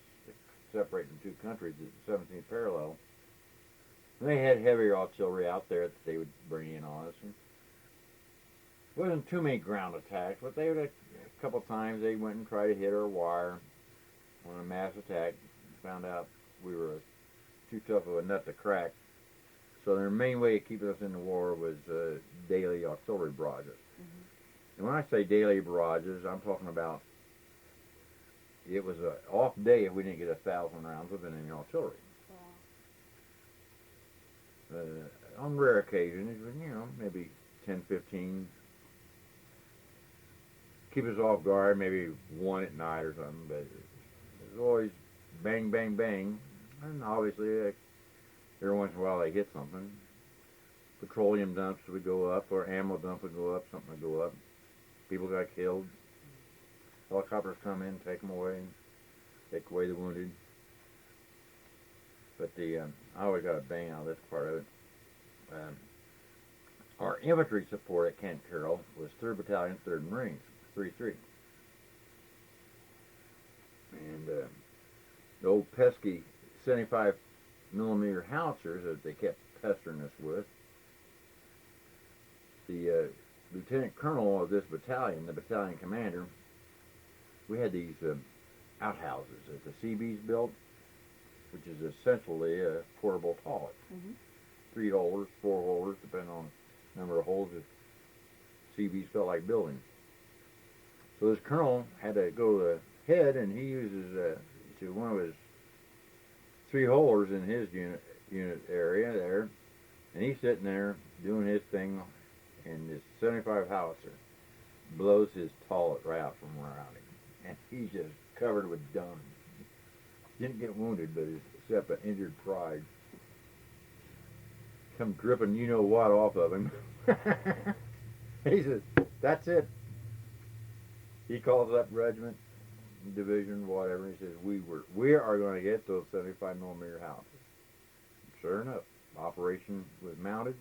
separating two countries at the 17th parallel. And they had heavier artillery out there that they would bring in on us. And it wasn't too many ground attacks, but they would a couple times they went and tried to hit our wire on a mass attack. Found out we were too tough of a nut to crack. So their main way of keeping us in the war was daily artillery barrages. Mm-hmm. And when I say daily barrages, I'm talking about it was an off day if we didn't get 1,000 rounds of enemy artillery. Wow. On rare occasions, it was, maybe 10, 15. Keep us off guard, maybe one at night or something, but it was always bang, bang, bang. And obviously, every once in a while they hit something. Petroleum dumps would go up, or ammo dumps would go up, something would go up. People got killed. Helicopters come in, take them away, take away the wounded. But I always got a bang out of this part of it. Our infantry support at Camp Carroll was 3rd Battalion, 3rd Marines, 3-3. And the old pesky 75 millimeter howitzers that they kept pestering us with. The lieutenant colonel of this battalion, the battalion commander, we had these outhouses that the Seabees built, which is essentially a portable toilet. Mm-hmm. 3 holders, 4 holders, depending on the number of holes that Seabees felt like building. So this colonel had to go to the head, and he uses one of his 3 holders in his unit area there, and he's sitting there doing his thing, and this 75 howitzer blows his toilet right out from around him. And he's just covered with dung. Didn't get wounded, but except an injured pride. Come dripping you-know-what off of him. He says, that's it. He calls up regiment, division, whatever. He says, we are going to get those 75 millimeter howitzers. Sure enough, operation was mounted,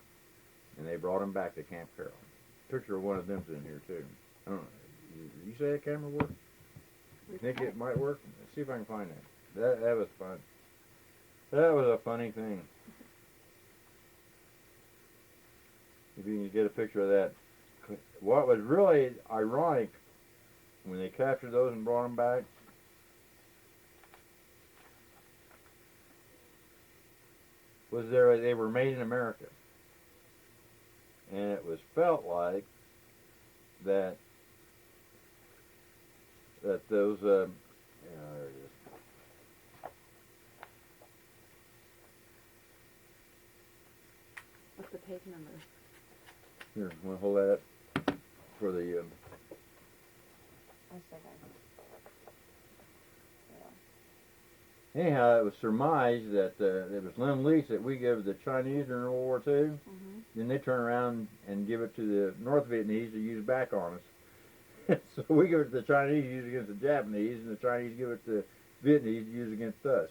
and they brought him back to Camp Carroll. Picture of one of them's in here too. I don't know. You say that camera works? You think it might work? Let's see if I can find that. That was fun. That was a funny thing. If you can get a picture of that. What was really ironic when they captured those and brought them back, was they were made in America. And it was felt like that those there it is. What's the page number? Here, want to hold that up for the One second. Yeah. Anyhow, it was surmised that it was Lend-Lease that we gave the Chinese during World War II. Mm-hmm. Then they turn around and give it to the North Vietnamese to use back on us. So we give it to the Chinese to use against the Japanese, and the Chinese give it to the Vietnamese to use against us.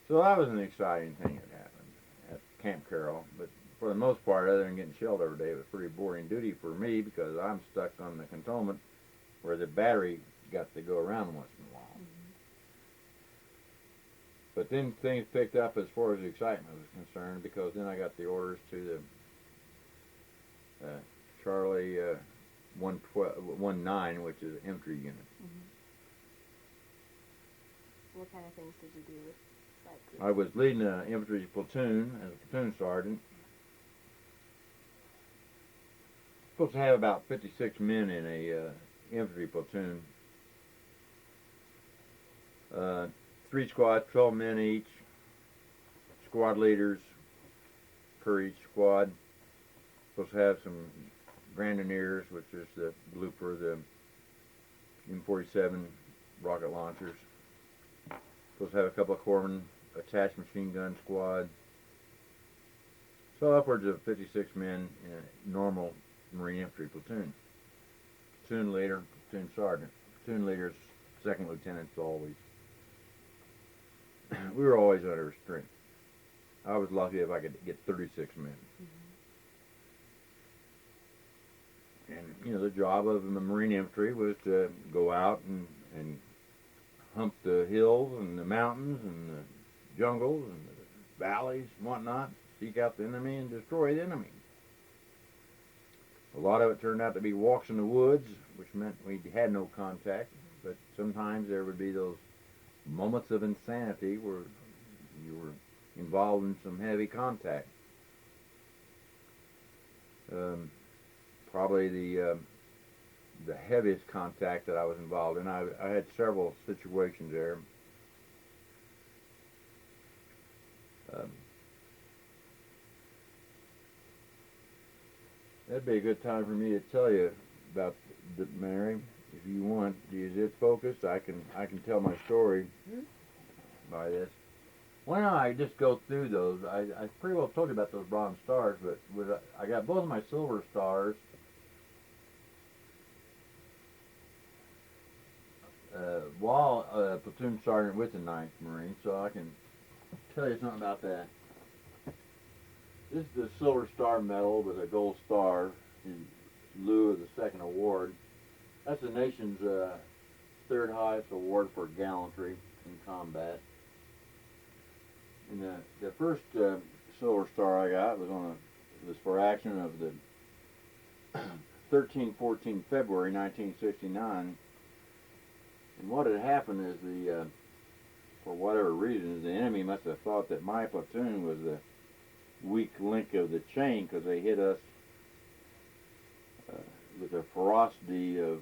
So that was an exciting thing that happened at Camp Carroll. But for the most part, other than getting shelled every day, it was pretty boring duty for me because I'm stuck on the cantonment where the battery got to go around once in a while. Mm-hmm. But then things picked up as far as the excitement was concerned, because then I got the orders to the Charlie 19, which is an infantry unit. Mm-hmm. What kind of things did you do with that group? I was leading an infantry platoon as a platoon sergeant. Supposed to have about 56 men in a infantry platoon. 3 squads, 12 men each. Squad leaders per each squad. Supposed to have some Grenadiers, which is the blooper, the M47 rocket launchers. Supposed to have a couple of corpsmen, attached machine gun squad. So upwards of 56 men in a normal Marine infantry platoon. Platoon leader, platoon sergeant. Platoon leaders, second lieutenants always. We were always under restraint. I was lucky if I could get 36 men. Mm-hmm. And, you know, the job of the Marine infantry was to go out and hump the hills and the mountains and the jungles and the valleys and whatnot, seek out the enemy and destroy the enemy. A lot of it turned out to be walks in the woods, which meant we had no contact, but sometimes there would be those moments of insanity where you were involved in some heavy contact. Probably the heaviest contact that I was involved in. I had several situations there. That'd be a good time for me to tell you about the Mary. If you want, is it focused? I can tell my story by this. Why don't I just go through those? I pretty well told you about those bronze stars, but I got both of my silver stars. While a platoon sergeant with the 9th Marine, so I can tell you something about that. This is the Silver Star Medal with a gold star in lieu of the second award. That's the nation's third highest award for gallantry in combat. And the first Silver Star I got was for action of the 13-14 February 1969. And what had happened is for whatever reason, the enemy must have thought that my platoon was the weak link of the chain, because they hit us with the ferocity of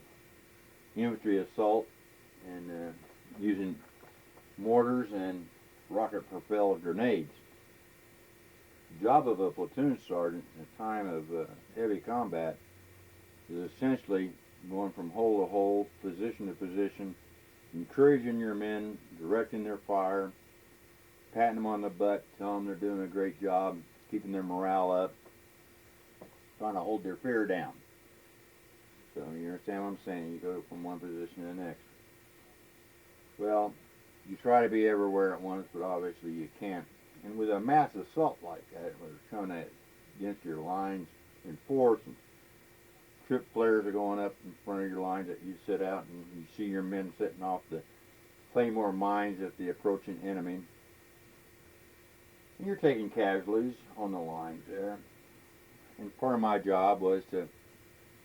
infantry assault and using mortars and rocket-propelled grenades. The job of a platoon sergeant in a time of heavy combat is essentially going from hole to hole, position to position, encouraging your men, directing their fire, patting them on the butt, telling them they're doing a great job, keeping their morale up, trying to hold their fear down. So you understand what I'm saying? You go from one position to the next. Well, you try to be everywhere at once, but obviously you can't. And with a mass assault like that, where it's coming against your lines in force, and trip flares are going up in front of your lines that you sit out, and you see your men setting off the claymore mines at the approaching enemy. And you're taking casualties on the lines there. And part of my job was to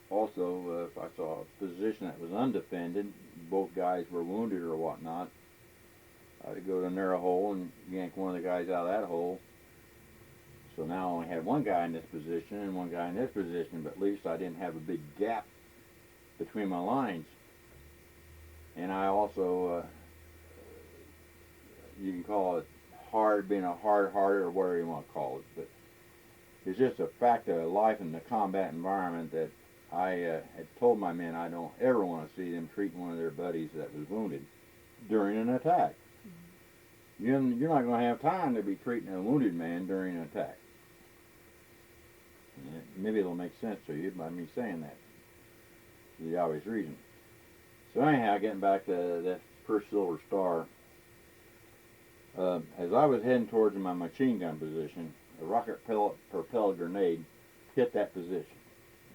also, if I saw a position that was undefended, both guys were wounded or whatnot, I'd go to a narrow hole and yank one of the guys out of that hole. So now I only had one guy in this position and one guy in this position, but at least I didn't have a big gap between my lines. And I also, you can call it hard, being a hard-hearted or whatever you want to call it, but it's just a fact of life in the combat environment that I had told my men I don't ever want to see them treating one of their buddies that was wounded during an attack. Mm-hmm. You're not going to have time to be treating a wounded man during an attack. Maybe it'll make sense to you by me saying that. for the obvious reason. So anyhow, getting back to that first Silver Star, as I was heading towards my machine gun position, a rocket propelled grenade hit that position,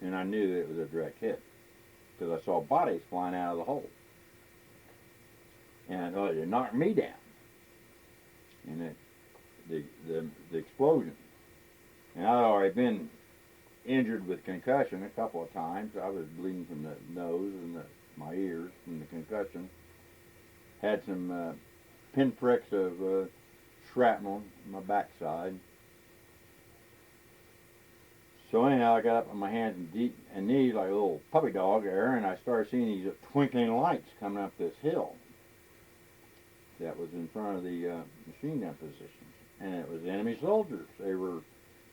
and I knew it was a direct hit because I saw bodies flying out of the hole, and I thought it knocked me down, and the explosion, and I'd already been injured with concussion a couple of times. I was bleeding from the nose and my ears from the concussion. Had some pinpricks of shrapnel on my backside. So anyhow, I got up on my hands and knees like a little puppy dog there, and I started seeing these twinkling lights coming up this hill that was in front of the machine gun positions. And it was enemy soldiers. They were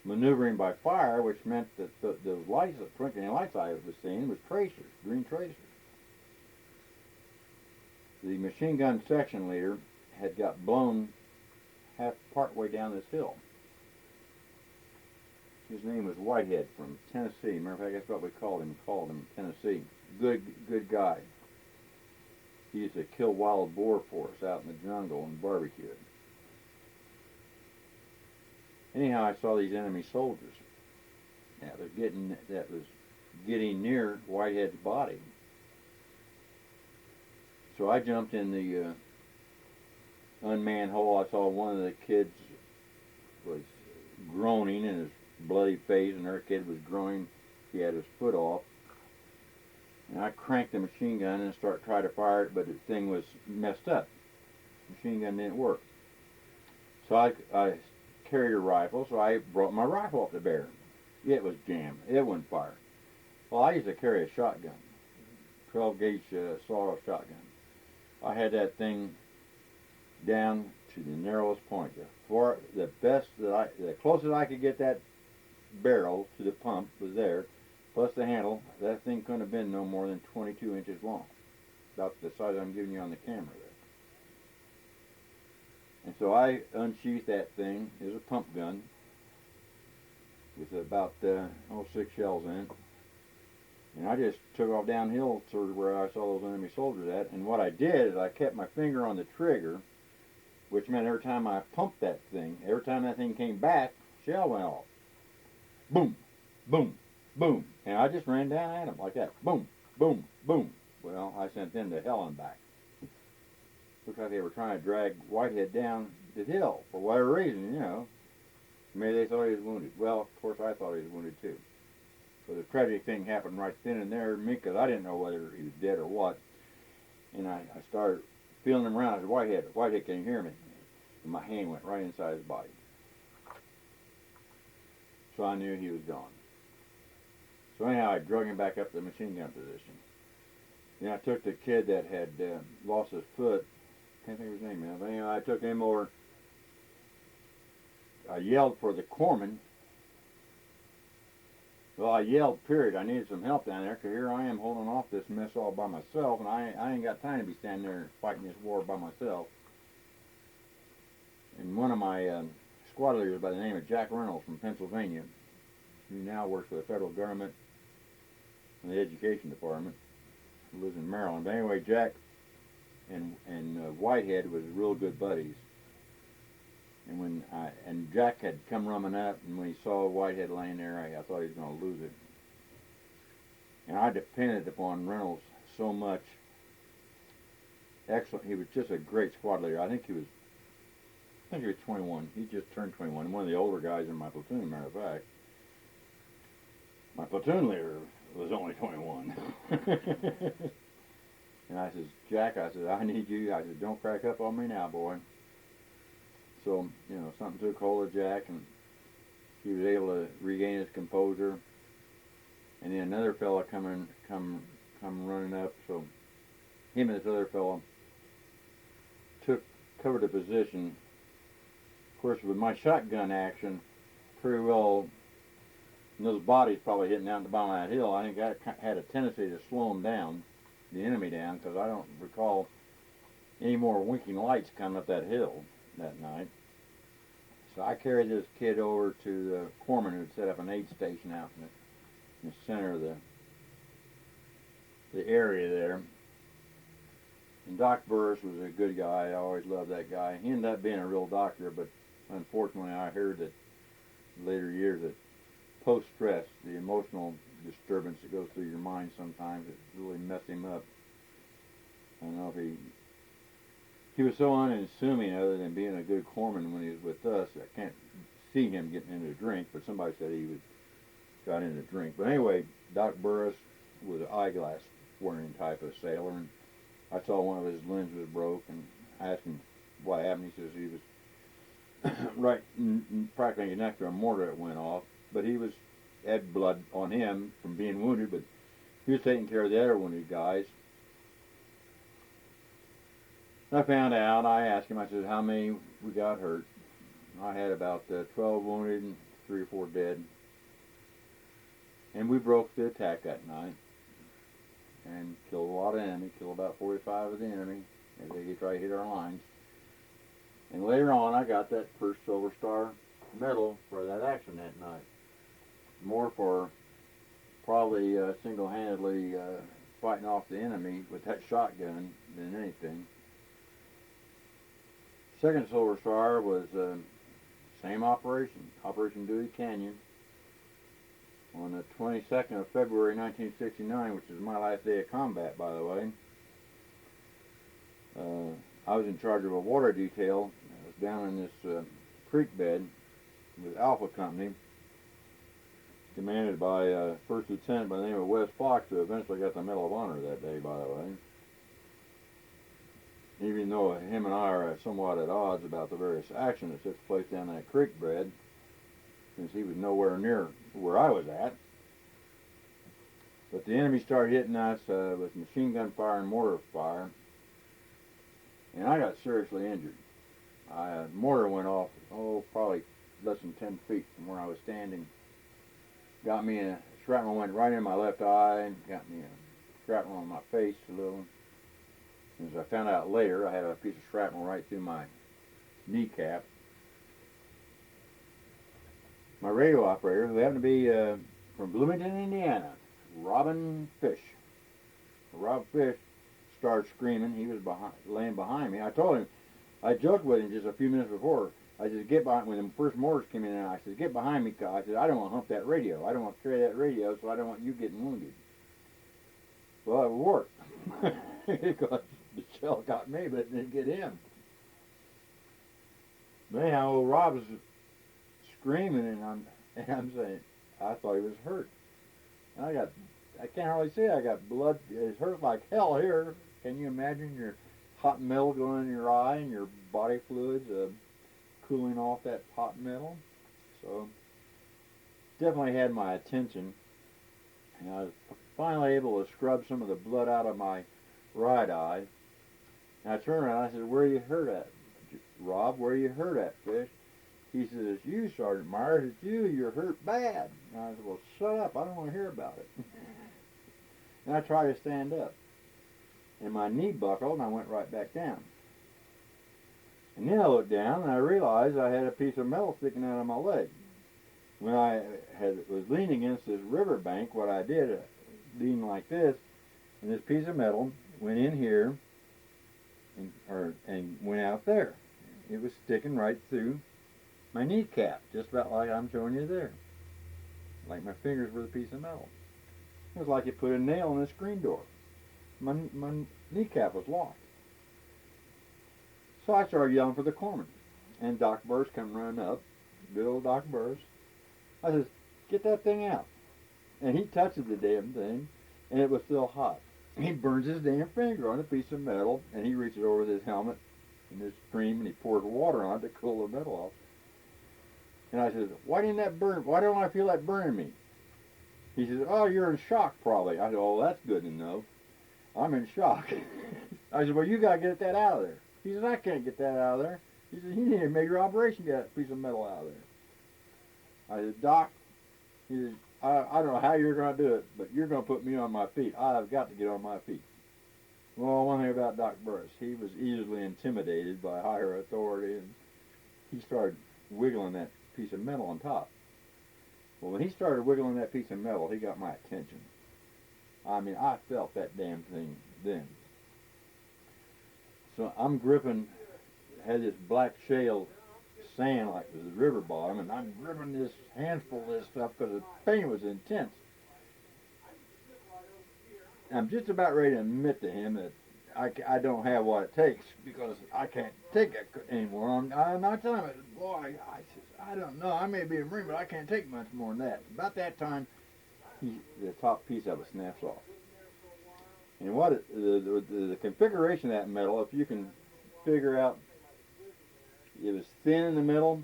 maneuvering by fire, which meant that those lights, the twinkling lights I was seeing, was tracers, green tracers. The machine gun section leader had got blown part way down this hill. His name was Whitehead from Tennessee. Matter of fact, that's what we called him Tennessee. Good guy. He used to kill wild boar for us out in the jungle and barbecue it. Anyhow, I saw these enemy soldiers that was getting near Whitehead's body. So I jumped in the unmanned hole. I saw one of the kids was groaning in his bloody face, and her kid was groaning. He had his foot off. And I cranked the machine gun and tried to fire it, but the thing was messed up. The machine gun didn't work. So I carried a rifle, so I brought my rifle up to bear. It was jammed. It wouldn't fire. Well, I used to carry a shotgun, 12-gauge sawed-off shotgun. I had that thing down to the narrowest point. The closest I could get that barrel to the pump was there, plus the handle. That thing couldn't have been no more than 22 inches long, about the size I'm giving you on the camera there. And so I unsheathed that thing. It was a pump gun with about 6 shells in it. And I just took off downhill to where I saw those enemy soldiers at. And what I did is I kept my finger on the trigger, which meant every time I pumped that thing, every time that thing came back, shell went off. Boom, boom, boom. And I just ran down at them like that. Boom, boom, boom. Well, I sent them to hell and back. Looked like they were trying to drag Whitehead down the hill for whatever reason, you know. Maybe they thought he was wounded. Well, of course I thought he was wounded too. So the tragic thing happened right then and there to me because I didn't know whether he was dead or what. And I started feeling him around. I said, Whitehead, can you hear me? And my hand went right inside his body. So I knew he was gone. So anyhow, I drug him back up to the machine gun position. Then I took the kid that had lost his foot. Can't think of his name now. But anyway, I took him over. I yelled for the corpsman. Well, I yelled, period. I needed some help down there because here I am holding off this mess all by myself, and I ain't got time to be standing there fighting this war by myself. And one of my squad leaders by the name of Jack Reynolds from Pennsylvania, who now works for the federal government in the education department, who lives in Maryland. But anyway, Jack and Whitehead was real good buddies. And Jack had come running up, and when he saw Whitehead laying there, I thought he was going to lose it. And I depended upon Reynolds so much. Excellent. He was just a great squad leader. I think he was 21. He just turned 21. One of the older guys in my platoon, as a matter of fact. My platoon leader was only 21. And I said, Jack, I need you. I said, don't crack up on me now, boy. So, you know, something took hold of Jack, and he was able to regain his composure. And then another fella come running up. So him and this other fella covered a position. Of course, with my shotgun action, pretty well, and those bodies probably hitting out the bottom of that hill, I think that had a tendency to slow them down, the enemy down, because I don't recall any more winking lights coming up that hill that night. So I carried this kid over to the corpsman who had set up an aid station out in the center of the area there. And Doc Burris was a good guy. I always loved that guy. He ended up being a real doctor, but unfortunately I heard that later years that post-stress, the emotional disturbance that goes through your mind sometimes, it really messed him up. I don't know if he was so unassuming other than being a good corpsman when he was with us. I can't see him getting into drink, but somebody said got into drink. But anyway, Doc Burris was an eyeglass wearing type of sailor, and I saw one of his lenses broke and asked him what happened. He says he was right practically next to a mortar that went off, but he had blood on him from being wounded, but he was taking care of the other wounded guys. I found out, I asked him, I said, how many we got hurt? I had about 12 wounded and 3 or 4 dead. And we broke the attack that night and killed a lot of enemy, killed about 45 of the enemy as they tried to hit our lines. And later on, I got that first Silver Star medal for that action that night. More for probably single-handedly fighting off the enemy with that shotgun than anything. Second Silver Star was same operation, Operation Dewey Canyon, on the 22nd of February 1969, which is my last day of combat, by the way. I was in charge of a water detail. I was down in this creek bed with Alpha Company, commanded by a First Lieutenant by the name of Wes Fox, who eventually got the Medal of Honor that day, by the way. Even though him and I are somewhat at odds about the various action that took place down that creek bed, since he was nowhere near where I was at. But the enemy started hitting us with machine gun fire and mortar fire, and I got seriously injured. Mortar went off, probably less than 10 feet from where I was standing. Got me shrapnel went right in my left eye, and got me a shrapnel on my face a little. As I found out later, I had a piece of shrapnel right through my kneecap. My radio operator, who happened to be from Bloomington, Indiana, Rob Fish, started screaming. He was laying behind me. I told him, I joked with him just a few minutes before. I said, get behind, when the first mortars came in, I said, get behind me, I said, I don't want to hump that radio. I don't want to carry that radio, so I don't want you getting wounded. Well, it worked. Because the shell got me, but it didn't get him. But anyhow, old Rob was screaming, and I'm saying, I thought he was hurt. And I can't hardly see it. I got blood. It hurt like hell here. Can you imagine your hot metal going in your eye and your body fluids cooling off that hot metal? So definitely had my attention. And I was finally able to scrub some of the blood out of my right eye. And I turned around and I said, where are you hurt at, Rob? Where are you hurt at, Fish? He said, it's you, Sergeant Myers. It's you. You're hurt bad. And I said, well, shut up. I don't want to hear about it. And I tried to stand up. And my knee buckled, and I went right back down. And then I looked down, and I realized I had a piece of metal sticking out of my leg. When I was leaning against this river bank, what I did, leaning like this, and this piece of metal went in here and went out there. It was sticking right through my kneecap, just about like I'm showing you there. Like my fingers were the piece of metal. It was like you put a nail in a screen door. My kneecap was locked. So I started yelling for the corpsman. And Doc Burris come running up, good old Doc Burris. I says, get that thing out. And he touches the damn thing, and it was still hot. He burns his damn finger on a piece of metal, and he reaches over with his helmet and his cream, and he pours water on it to cool the metal off. And I said, why didn't that burn? Why don't I feel that burning me? He says, oh, you're in shock probably. I said, oh, that's good to know. I'm in shock. I said, well, you got to get that out of there. He says, I can't get that out of there. He said, you need a major operation to get that piece of metal out of there. I said, Doc, he says, I don't know how you're going to do it, but you're going to put me on my feet. I've got to get on my feet. Well, one thing about Doc Burris, he was easily intimidated by higher authority, and he started wiggling that piece of metal on top. Well, when he started wiggling that piece of metal, he got my attention. I mean, I felt that damn thing then. So I'm gripping, had this black shale sand like it was the river bottom, and I'm gripping this handful of this stuff because the pain was intense. I'm just about ready to admit to him that I don't have what it takes because I can't take it anymore. I'm not telling him, boy, I don't know. I may be a Marine, but I can't take much more than that. About that time, the top piece of it snaps off. And the configuration of that metal, if you can figure out, it was thin in the middle.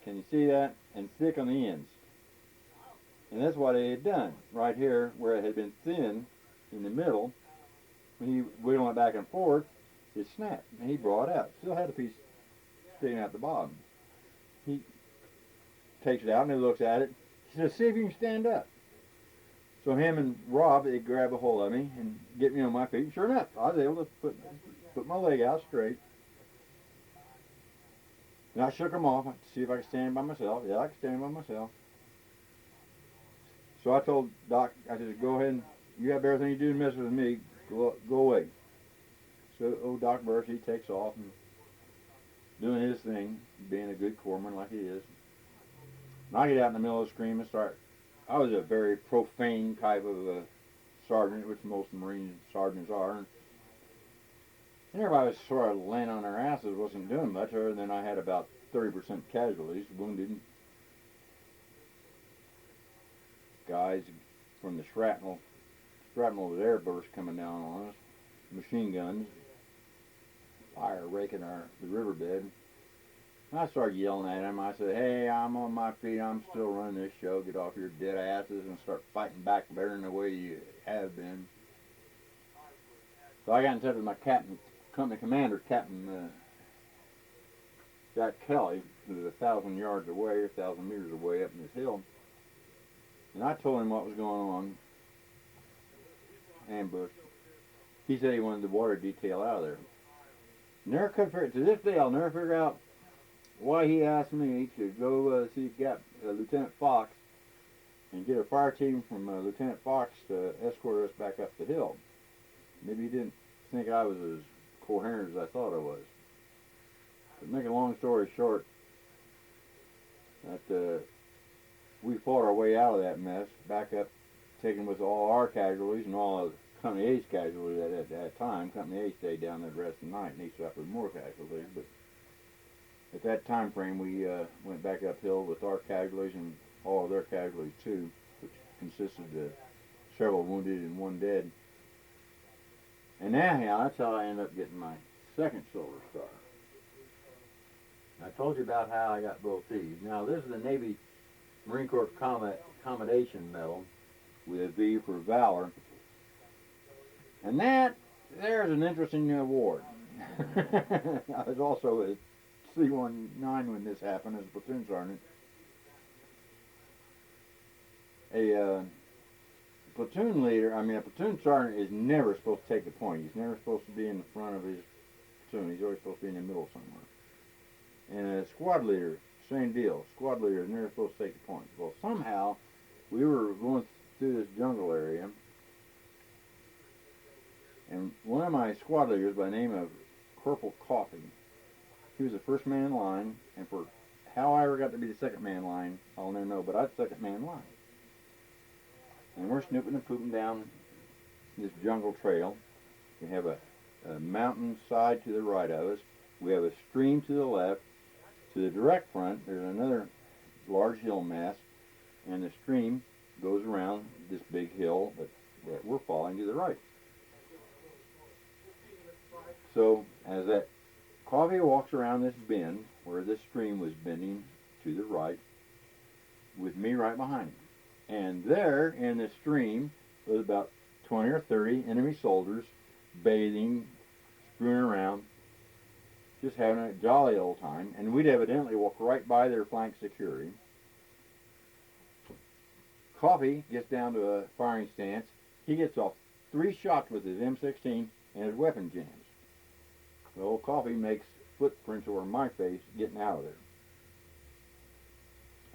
Can you see that? And thick on the ends. And that's what they had done right here, where it had been thin in the middle. When he wiggled it back and forth, it snapped, and he brought it out. Still had a piece sticking out the bottom. He takes it out and he looks at it. He says, "See if you can stand up." So him and Rob, they grab a hold of me and get me on my feet. And sure enough, I was able to put my leg out straight. And I shook them off to see if I could stand by myself. Yeah, I could stand by myself. So I told Doc, I said, "Go ahead and you have everything you do to mess with me. Go away." So old Doc Burris, he takes off and doing his thing, being a good corpsman like he is. And I get out in the middle of the scream and start. I was a very profane type of a sergeant, which most Marine sergeants are. And everybody was sort of laying on their asses, wasn't doing much, other than I had about 30% casualties, wounded. Guys from the shrapnel was airburst coming down on us, machine guns, fire raking the riverbed. And I started yelling at him. I said, "Hey, I'm on my feet. I'm still running this show. Get off your dead asses and start fighting back better than the way you have been." So I got in touch with my company commander, Captain Jack Kelly, who was 1,000 yards away, 1,000 meters away up in this hill. And I told him what was going on. Ambush. He said he wanted the water detail out of there. Never could figure, to this day, I'll never figure out why he asked me to go see Lieutenant Fox and get a fire team from Lieutenant Fox to escort us back up the hill. Maybe he didn't think I was as coherent as I thought I was. To make a long story short, that we fought our way out of that mess, back up, taking with all our casualties and all of Company A's casualties at that time. Company A stayed down there the rest of the night, and he suffered more casualties. But at that time frame, we went back uphill with our casualties and all of their casualties too, which consisted of several wounded and one dead. And anyhow, that's how I ended up getting my second Silver Star. I told you about how I got both these. Now, this is the Navy Marine Corps Commendation Medal with a V for valor. And there's an interesting award. I was also a C-19 when this happened as a platoon sergeant. A platoon sergeant is never supposed to take the point. He's never supposed to be in the front of his platoon. He's always supposed to be in the middle somewhere. And a squad leader, same deal. Squad leader is never supposed to take the point. Well, somehow, we were going through this jungle area, and one of my squad leaders by the name of Corporal Coffee, he was the first man in line, and for how I ever got to be the second man in line, I'll never know, but I was the second man in line. And we're snooping and pooping down this jungle trail. We have a mountain side to the right of us. We have a stream to the left. To the direct front, there's another large hill mass, and the stream goes around this big hill that we're following to the right. So as that Coffee walks around this bend where this stream was bending to the right, with me right behind him. And there in the stream was about 20 or 30 enemy soldiers bathing, screwing around, just having a jolly old time. And we'd evidently walk right by their flank security. Coffee gets down to a firing stance. He gets off 3 shots with his M16 and his weapon jams. Well, Coffee makes footprints over my face getting out of there.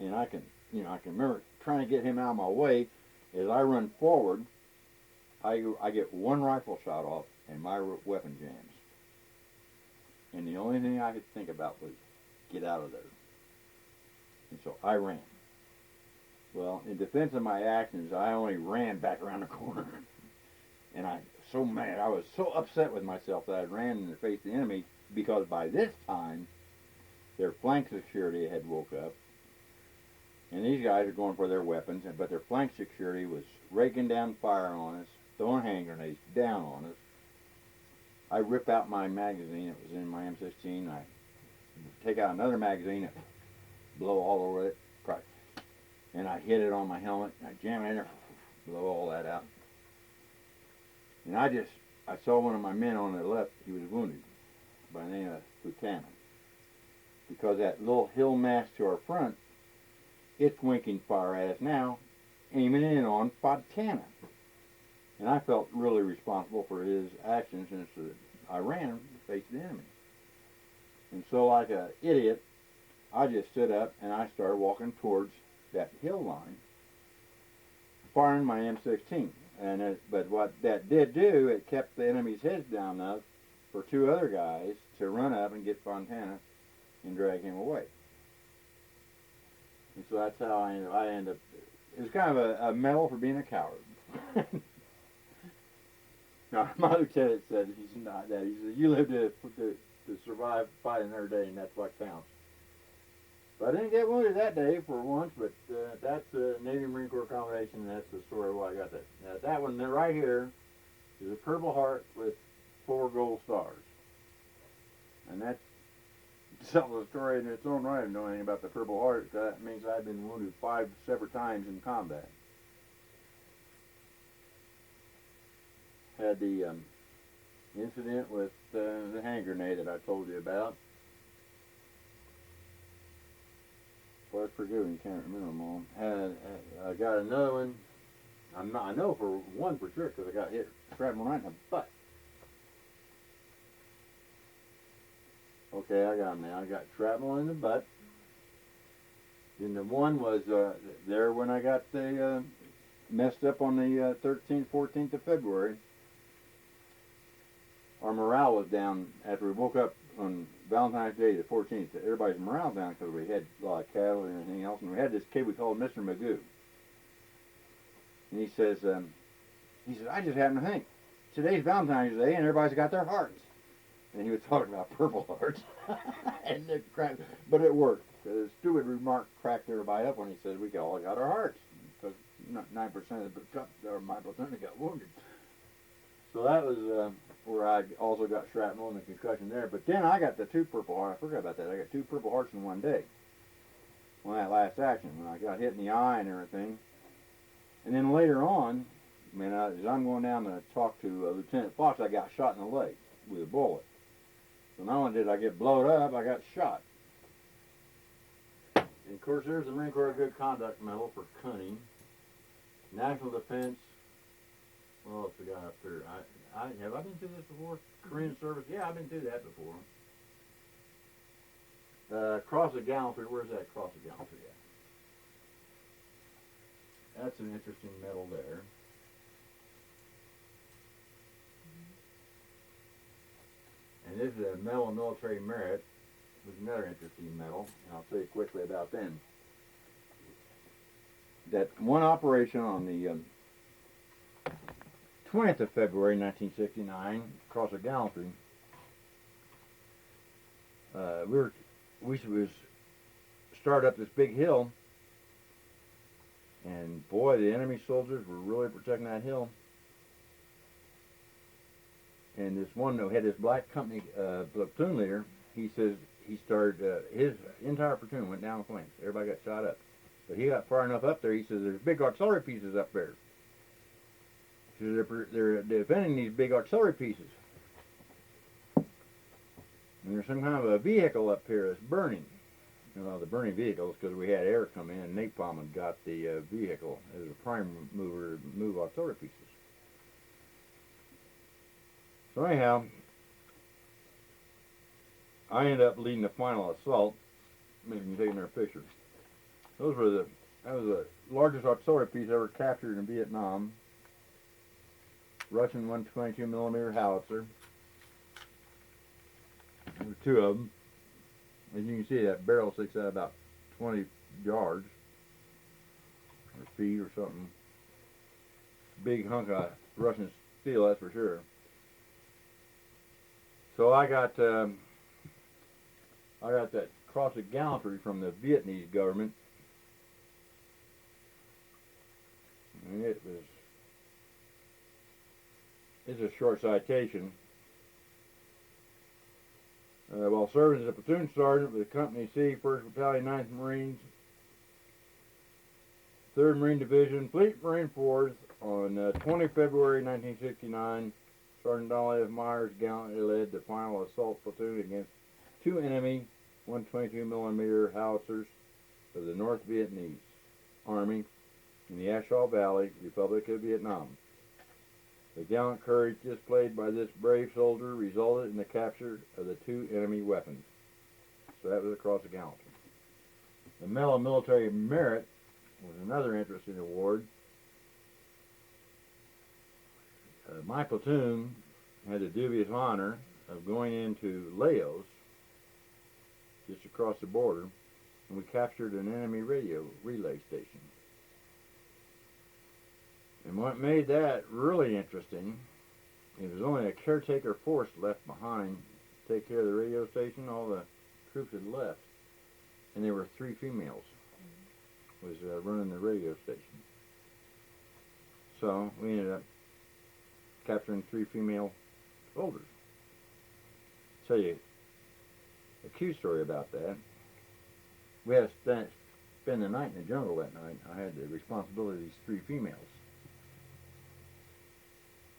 And I can remember trying to get him out of my way as I run forward I get one rifle shot off, and my weapon jams. And the only thing I could think about was get out of there. And so I ran. Well, in defense of my actions, I only ran back around the corner. And I was so mad. I was so upset with myself that I ran in the face of the enemy, because by this time, their flank security had woke up. And these guys are going for their weapons, but their flank security was raking down fire on us, throwing hand grenades down on us. I rip out my magazine. It was in my M16. I take out another magazine, blow all over it, and I hit it on my helmet. I jam it in there, blow all that out. And I saw one of my men on the left. He was wounded by the name of Lieutenant. Because that little hill mass to our front, it's winking fire at us now, aiming in on Fontana. And I felt really responsible for his actions since I ran to face the enemy. And so, like an idiot, I just stood up and I started walking towards that hill line, firing my M16. But what that did do, it kept the enemy's heads down enough for two other guys to run up and get Fontana and drag him away. And so that's how I ended up. It was kind of a medal for being a coward. Now, my lieutenant said he's not that. He said, you live to survive fighting every day, and that's what counts. But I didn't get wounded that day for once, but that's a Navy Marine Corps Commendation, and that's the story of why I got that. Now, that one right here is a Purple Heart with 4 gold stars. And that's tells a story in its own right of knowing about the Purple Heart. That means I've been wounded 5 separate times in combat. Had the incident with the hand grenade that I told you about. Well, I forget, you can't remember them all. I got another one. I know for one for sure because I got hit shrapnel right in the butt. Okay, I got them now. I got shrapnel in the butt. Then the one was there when I got the messed up on the 13th, 14th of February. Our morale was down after we woke up on Valentine's Day, the 14th. Everybody's morale down because we had a lot of cattle and everything else. And we had this kid we called Mr. Magoo. And he says, I just happen to think, today's Valentine's Day and everybody's got their hearts. And he was talking about Purple Hearts. And it cracked, but it worked. The stupid remark cracked everybody up when he said we all got our hearts. Because 9% of my platoon got wounded. So that was where I also got shrapnel and a concussion there. But then I got the 2 Purple Hearts. I forgot about that. I got 2 Purple Hearts in one day. On that last action, when I got hit in the eye and everything. And then later on, as I'm going down to talk to Lieutenant Fox, I got shot in the leg with a bullet. So not only did I get blowed up, I got shot. And of course, there's the Marine Corps Good Conduct Medal for cunning. National Defense. What else we got up there? Have I been through this before? Korean Service? Yeah, I've been through that before. Cross of Gallantry. Where's that Cross of Gallantry at? That's an interesting medal there. And this is a Medal of Military Merit. It was another interesting medal, and I'll tell you quickly about them. That one operation on the 20th of February 1969, Cross of Gallantry, we was start up this big hill, and boy, the enemy soldiers were really protecting that hill. And this one that had this black company platoon leader, he says he started, his entire platoon went down the flanks. Everybody got shot up. But he got far enough up there, he says, there's big artillery pieces up there. He says, they're defending these big artillery pieces. And there's some kind of a vehicle up here that's burning. You know, the burning vehicles, because we had air come in and napalm had got the vehicle as a prime mover to move artillery pieces. So anyhow, I ended up leading the final assault. Maybe you can take another picture. That was the largest artillery piece ever captured in Vietnam. Russian 122 millimeter howitzer. There were two of them. As you can see, that barrel sticks out about 20 yards or feet or something. Big hunk of Russian steel, that's for sure. So I got that Cross of Gallantry from the Vietnamese government, and it's a short citation. While serving as a platoon sergeant with Company C, 1st Battalion, 9th Marines, 3rd Marine Division, Fleet Marine Force, on 20 February 1969, Sergeant Donald F. Myers gallantly led the final assault platoon against two enemy 122 millimeter howitzers of the North Vietnamese Army in the Ashall Valley, Republic of Vietnam. The gallant courage displayed by this brave soldier resulted in the capture of the two enemy weapons. So that was the Cross of Gallantry. The Medal of Military Merit was another interesting award. My platoon had the dubious honor of going into Laos, just across the border, and we captured an enemy radio relay station. And what made that really interesting, it was only a caretaker force left behind to take care of the radio station. All the troops had left, and there were three females was running the radio station. So we ended up capturing three female soldiers. I'll tell you a cute story about that. We had to spend the night in the jungle that night. I had the responsibility of these three females.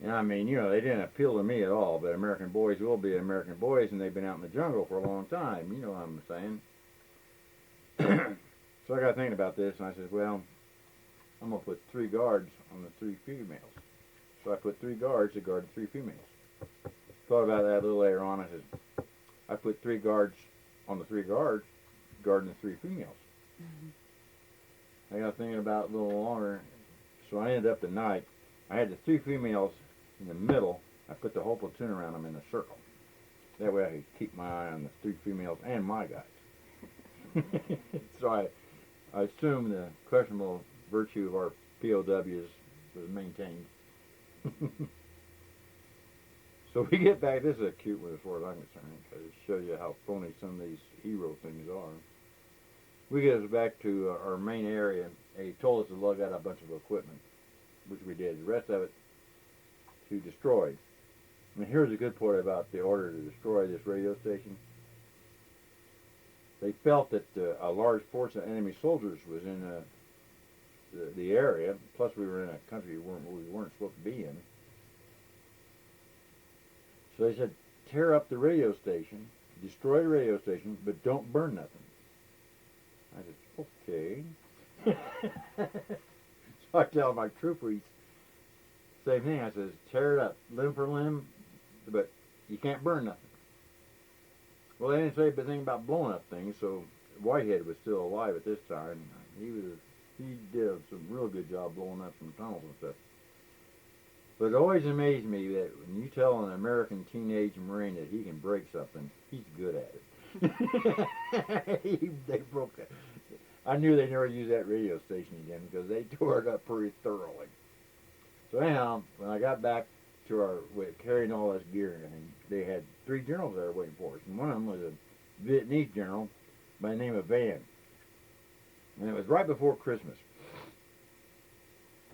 And I mean, you know, they didn't appeal to me at all, but American boys will be American boys, and they've been out in the jungle for a long time. You know what I'm saying? So I got thinking about this, and I said, well, I'm going to put 3 guards on the 3 females. So I put 3 guards to guard the 3 females. Thought about that a little later on. I said, I put 3 guards on the 3 guards guarding the 3 females. I got thinking about it a little longer. So I ended up the night, I had the 3 females in the middle. I put the whole platoon around them in a circle. That way I could keep my eye on the 3 females and my guys. So I assume the questionable virtue of our POWs was maintained. So we get back, this is a cute one as far as I'm concerned, because it shows you how phony some of these hero things are. We get us back to our main area, and he told us to lug out a bunch of equipment, which we did. The rest of it to destroy. And here's the good part about the order to destroy this radio station. They felt that a large force of enemy soldiers was in the area, plus we were in a country we weren't supposed to be in. So they said, tear up the radio station, destroy the radio station, but don't burn nothing. I said, okay. So I tell my troopers, same thing. I says, tear it up, limb for limb, but you can't burn nothing. Well, they didn't say a thing about blowing up things, so Whitehead was still alive at this time. He did some real good job blowing up some tunnels and stuff. But it always amazed me that when you tell an American teenage Marine that he can break something, he's good at it. They broke it. I knew they never used that radio station again because they tore it up pretty thoroughly. So anyhow, when I got back to carrying all this gear and everything, they had 3 generals there waiting for us, and one of them was a Vietnamese general by the name of Bayh. And it was right before Christmas.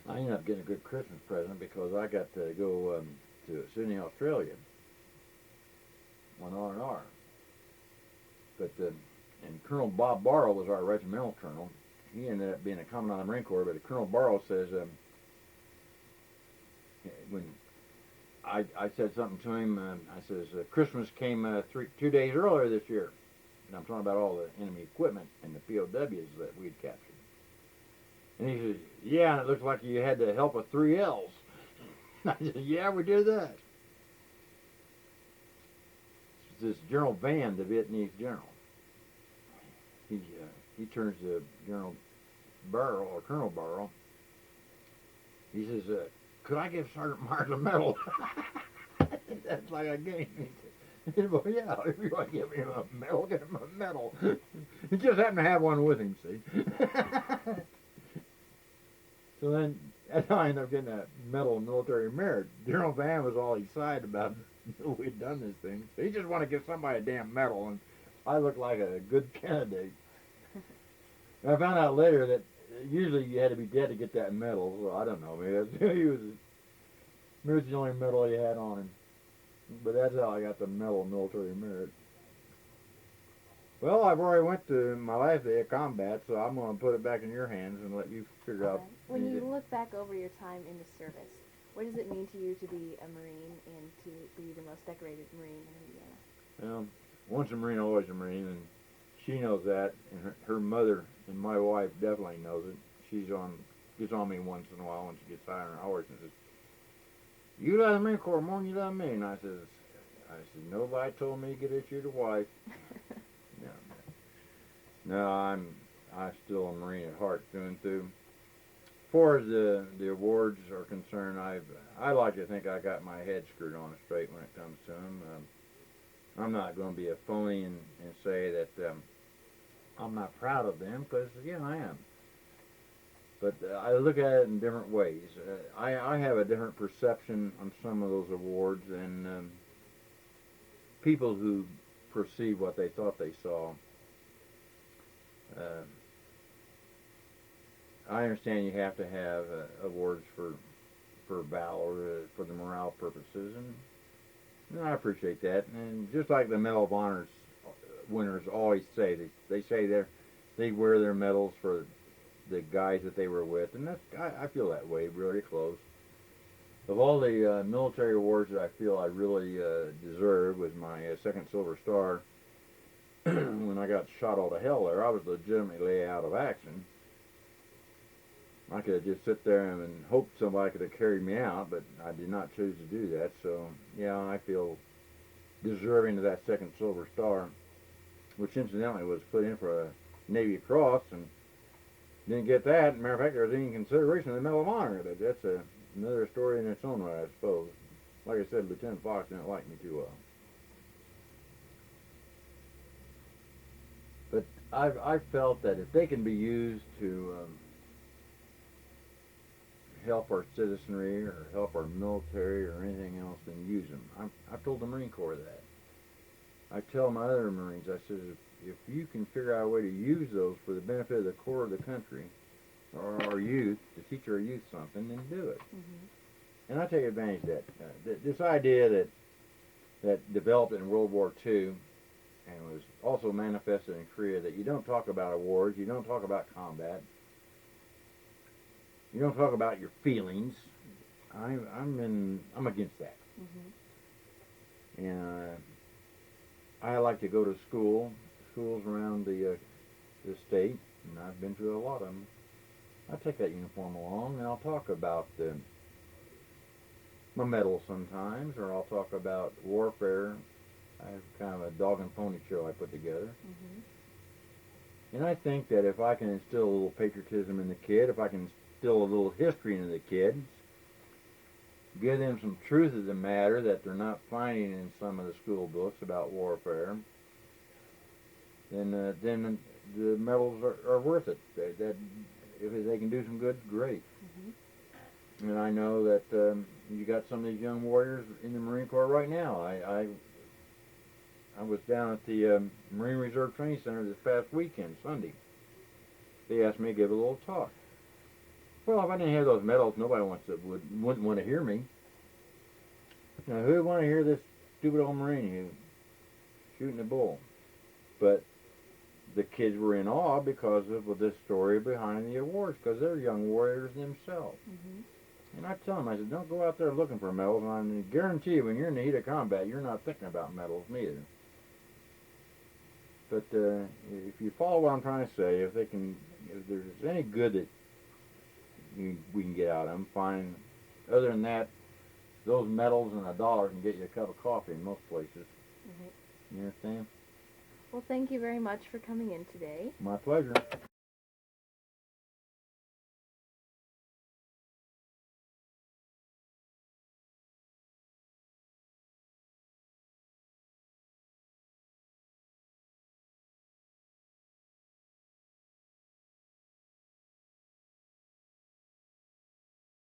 I ended up getting a good Christmas present because I got to go to Sydney, Australia on R&R. But and Colonel Bob Barrow was our regimental colonel. He ended up being a commandant of the Marine Corps, but Colonel Barrow says, when I said something to him, I says, Christmas came 2 days earlier this year. And I'm talking about all the enemy equipment and the POWs that we'd captured. And he says, yeah, and it looks like you had the help of 3 L's. I said, yeah, we did that. This General Van, the Vietnamese general, he turns to General Barrow, or Colonel Barrow. He says, could I give Sergeant Myers a medal? That's like a game. Well, yeah, if you want to give him a medal, give him a medal. He just happened to have one with him, see. So then, that's how I ended up getting that Medal of Military Merit. General Van was all excited about we'd done this thing. So he just wanted to give somebody a damn medal, and I looked like a good candidate. And I found out later that usually you had to be dead to get that medal, so I don't know, man. Maybe it was the only medal he had on him. But that's how I got the Medal of Military Merit. Well, I've already went to my last day of combat, so I'm going to put it back in your hands and let you figure out. When you look back over your time in the service, what does it mean to you to be a Marine and to be the most decorated Marine in Indiana? Well, once a Marine, always a Marine, and she knows that, and her mother and my wife definitely knows it. Gets on me once in a while when she gets tired of her horse and says, "You love the Marine Corps more than you love me." And I said, "Nobody told me to get at you to wife." No, I'm still a Marine at heart through and through. As far as the awards are concerned, I like to think I got my head screwed on straight when it comes to them. I'm not going to be a phony and say that I'm not proud of them, because yeah, I am. But I look at it in different ways. I have a different perception on some of those awards than people who perceive what they thought they saw. I understand you have to have awards for valor, for the morale purposes, and I appreciate that. And just like the Medal of Honors winners always say, they say they wear their medals for the guys that they were with, and I feel that way really close. Of all the military awards that I feel I really deserve was my second Silver Star. When I got shot all to hell there, I was legitimately out of action. I could have just sit there and hoped somebody could have carried me out, but I did not choose to do that. So, yeah, I feel deserving of that second Silver Star, which incidentally was put in for a Navy Cross, and didn't get that. Matter of fact, there was any consideration of the Medal of Honor. That's another story in its own right, I suppose. Like I said, Lieutenant Fox didn't like me too well. But I've felt that if they can be used to help our citizenry or help our military or anything else, then use them. I've told the Marine Corps that. I tell my other Marines, I said, if you can figure out a way to use those for the benefit of the core of the country, or our youth, to teach our youth something, then do it. Mm-hmm. And I take advantage of that. This idea that developed in World War II and was also manifested in Korea, that you don't talk about awards, you don't talk about combat, you don't talk about your feelings. I'm against that. Mm-hmm. And I like to go to schools around the state, and I've been to a lot of them. I take that uniform along, and I'll talk about my medals sometimes, or I'll talk about warfare. I have kind of a dog and pony show I put together. Mm-hmm. And I think that if I can instill a little patriotism in the kid, if I can instill a little history into the kids, give them some truth of the matter that they're not finding in some of the school books about warfare, then the medals are worth it. That if they can do some good, great. Mm-hmm. And I know that you got some of these young warriors in the Marine Corps right now. I was down at the Marine Reserve Training Center this past weekend, Sunday. They asked me to give a little talk. Well, if I didn't have those medals, nobody wouldn't want to hear me. Now, who would want to hear this stupid old Marine who's shooting a bull? But the kids were in awe because of this story behind the awards, because they're young warriors themselves. Mm-hmm. And I tell them, I said, don't go out there looking for medals, and I guarantee you, when you're in the heat of combat, you're not thinking about medals neither. But if you follow what I'm trying to say, if there's any good that we can get out of them, fine. Other than that, those medals and $1 can get you a cup of coffee in most places. Mm-hmm. You understand? Well, thank you very much for coming in today. My pleasure.